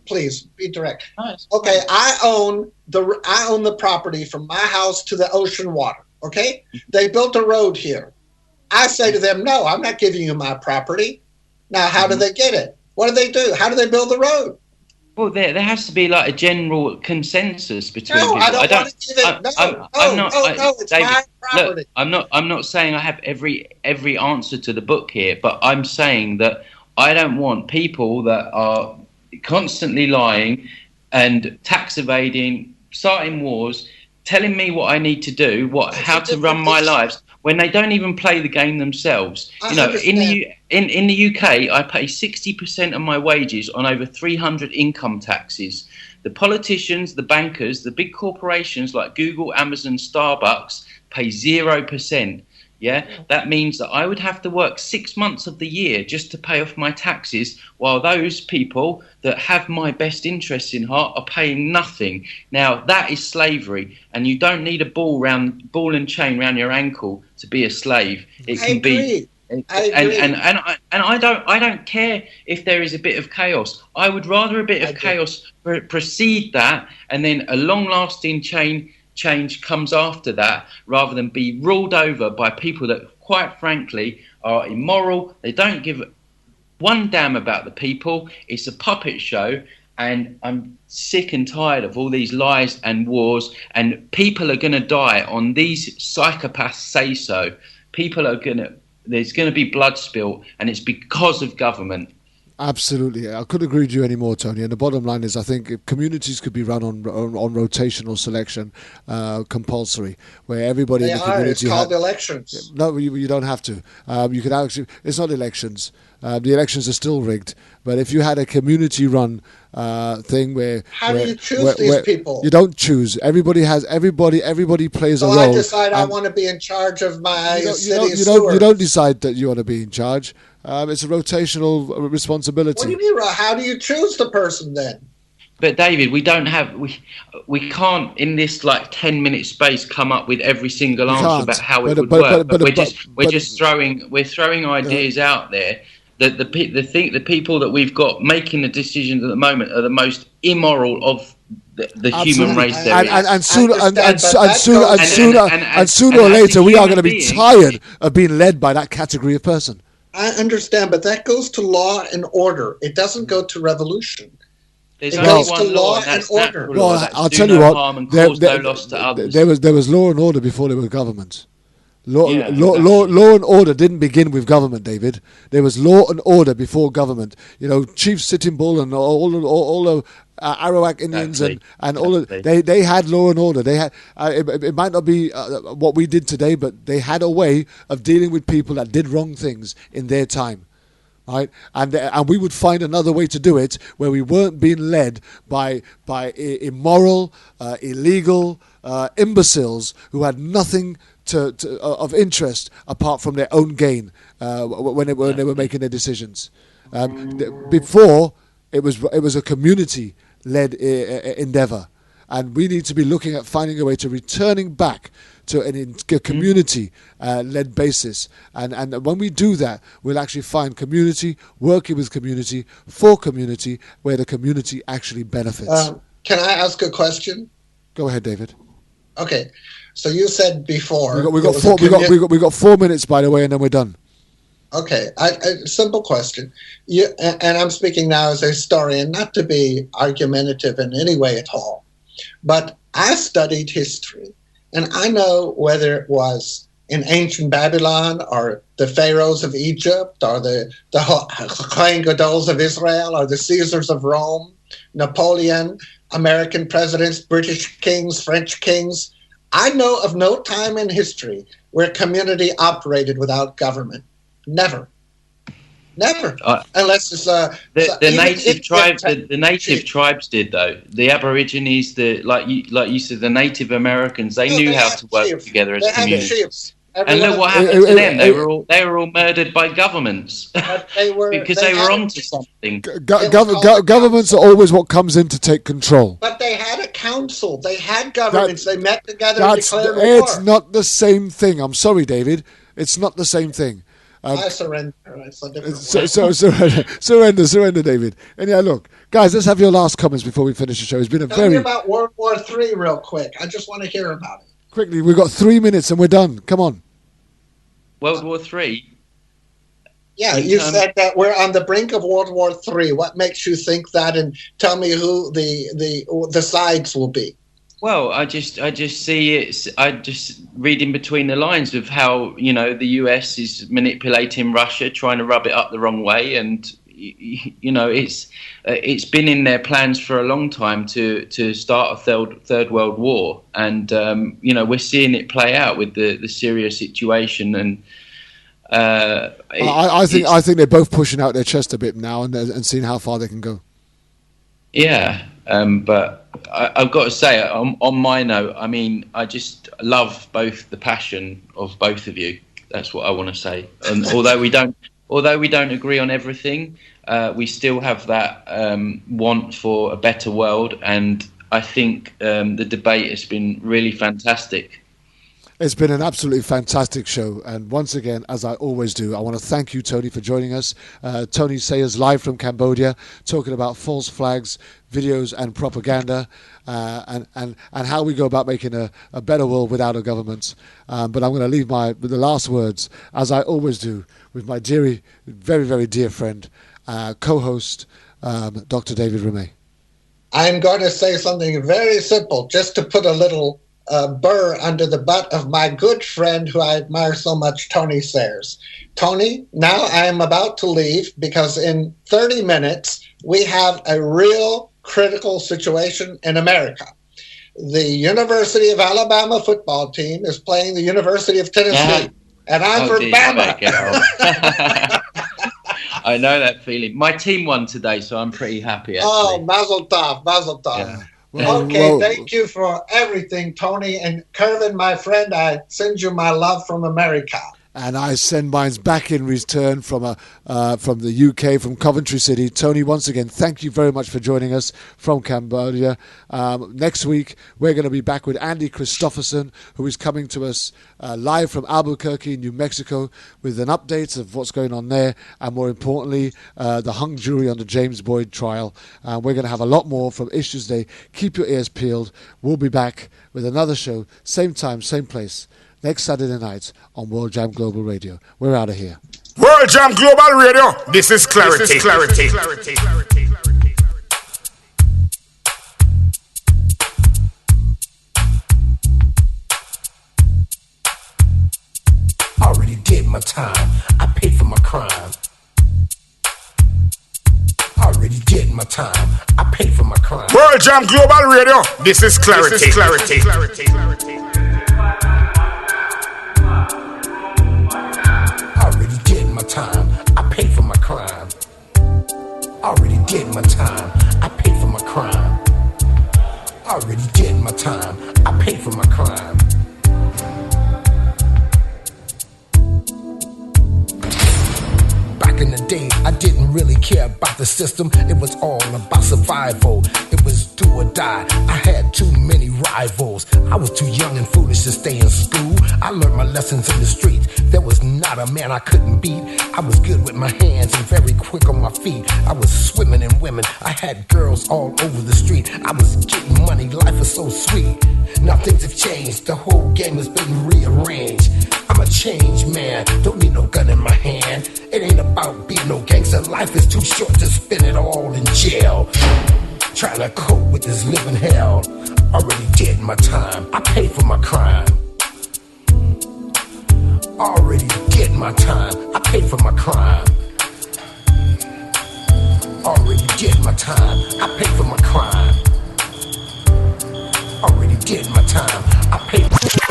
please be direct. Nice. Okay, I own the property from my house to the ocean water, okay? They built a road here. I say to them, no, I'm not giving you my property. Now, how do they get it? What do they do? How do they build the road? Well, there has to be like a general consensus between people. I don't want to give it. It's David, my property. Look, I'm not saying I have every answer to the book here, but I'm saying that I don't want people that are constantly lying and tax evading, starting wars, telling me what I need to do, how to run my lives, when they don't even play the game themselves. You know, in the UK, I pay 60% of my wages on over 300 income taxes. The politicians, the bankers, the big corporations like Google, Amazon, Starbucks pay 0%. Yeah, that means that I would have to work 6 months of the year just to pay off my taxes, while those people that have my best interests in heart are paying nothing. Now, that is slavery, and you don't need a ball and chain around your ankle to be a slave. It I agree. And I don't care if there is a bit of chaos. I would rather a bit of chaos precede that, and then a long-lasting change comes after that, rather than be ruled over by people that, quite frankly, are immoral. They don't give one damn about the people. It's a puppet show, and I'm sick and tired of all these lies and wars, and people are going to die on these psychopaths say so. There's going to be blood spill, and it's because of government. Absolutely. I couldn't agree with you anymore, Tony. And the bottom line is, I think if communities could be run on rotational selection, compulsory, where everybody in the community... It's called elections. No, you don't have to. You could actually... It's not elections. The elections are still rigged. But if you had a community-run thing where... How do you choose these people? You don't choose. Everybody plays a role. So I decide I want to be in charge of my city You don't decide that you want to be in charge. It's a rotational responsibility. What do you mean? How do you choose the person then? But David, we can't in this 10-minute space come up with every single answer about how it would work. But we're throwing ideas out there that the people that we've got making the decisions at the moment are the most immoral of the human race there is. And sooner or later we are going to be tired of being led by that category of person. I understand, but that goes to law and order. It doesn't go to revolution. There's only one law, and that's natural law. Well, I'll tell you what. There was law and order before there was government. Law and order didn't begin with government, David. There was law and order before government. Chief Sitting Bull and all the Arawak Indians and all of, they had law and order. They had it might not be what we did today, but they had a way of dealing with people that did wrong things in their time. Right, and we would find another way to do it where we weren't being led by immoral, illegal imbeciles who had nothing of interest apart from their own gain when they were making their decisions. Before it was a community-led endeavor, and we need to be looking at finding a way to returning back to a community-led basis. And when we do that, we'll actually find community, working with community, for community, where the community actually benefits. Can I ask a question? Go ahead, David. Okay. So you said before... We got 4 minutes, by the way, and then we're done. Okay. A simple question. And I'm speaking now as a historian, not to be argumentative in any way at all. But I studied history. And I know whether it was in ancient Babylon or the pharaohs of Egypt or the Kohen Gadols of Israel or the Caesars of Rome, Napoleon, American presidents, British kings, French kings. I know of no time in history where community operated without government. Never. Unless it's the native tribes did, though. The Aborigines, like you said, the Native Americans, they knew how to work together as communities. And look what happened to them. They were all murdered by governments because they were onto something. Governments are always what comes in to take control. But they had a council. They had governments. They met together and declared war. It's not the same thing. I'm sorry, David. It's not the same thing. I surrender. It's a different surrender, David. And yeah, look, guys, let's have your last comments before we finish the show. It's been Tell me about World War III real quick. I just want to hear about it. Quickly, we've got 3 minutes and we're done. Come on. World War III? Yeah, you said that we're on the brink of World War III. What makes you think that? And tell me who the sides will be. Well, I just see it. I just read in between the lines of how the US is manipulating Russia, trying to rub it up the wrong way, and it's been in their plans for a long time to start a third world war, and we're seeing it play out with the Syria situation, and I think they're both pushing out their chest a bit now and seeing how far they can go. Yeah, but I've got to say, on my note, I mean, I just love both the passion of both of you. That's what I want to say. And although we don't agree on everything, we still have that want for a better world. And I think the debate has been really fantastic. It's been an absolutely fantastic show, and once again, as I always do, I want to thank you, Tony, for joining us. Tony Sayers live from Cambodia, talking about false flags, videos and propaganda, and how we go about making a better world without a government. But I'm going to leave the last words, as I always do, with my very, very dear friend, co-host, Dr. David Remay. I'm going to say something very simple, just to put a little burr under the butt of my good friend who I admire so much, Tony Sayers. Tony, now I am about to leave because in 30 minutes we have a real critical situation in America. The University of Alabama football team is playing the University of Tennessee, and I'm from Bama. I know that feeling. My team won today, so I'm pretty happy, actually. Oh, mazel tov, mazel tov. Yeah. Okay, thank you for everything, Tony. And Kervin, my friend, I send you my love from America. And I send mine back in return from the UK, from Coventry City. Tony, once again, thank you very much for joining us from Cambodia. Next week, we're going to be back with Andy Christopherson, who is coming to us live from Albuquerque, New Mexico, with an update of what's going on there, and more importantly, the hung jury on the James Boyd trial. We're going to have a lot more from Issues Day. Keep your ears peeled. We'll be back with another show, same time, same place, next Saturday night on World Jam Global Radio. We're out of here. World Jam Global Radio. This is Clarity. This is Clarity. Already did my time. I paid for my crime. Already did my time. I paid for my crime. World Jam Global Radio. This is Clarity. This is Clarity. Already did my time. I paid for my crime. Already did my time. I paid for my crime. Already did my time. I paid for my crime. Back in the day, I didn't really care about the system. It was all about survival. It was do or die. I had too many rivals. I was too young and foolish to stay in school. I learned my lessons in the streets. There was not a man I couldn't beat. I was good with my hands and very quick on my feet. I was swimming in women. I had girls all over the street. I was getting money. Life was so sweet. Now things have changed. The whole game has been rearranged. I'm a changed man. Don't need no gun in my hand. It ain't about being no gangster. Life is too short to spend it all in jail. Trying to cope with this living hell. Already did my time. I paid for my crime. Already did my time. I paid for my crime. Already did my time. I paid for my crime. Already did my time. I paid for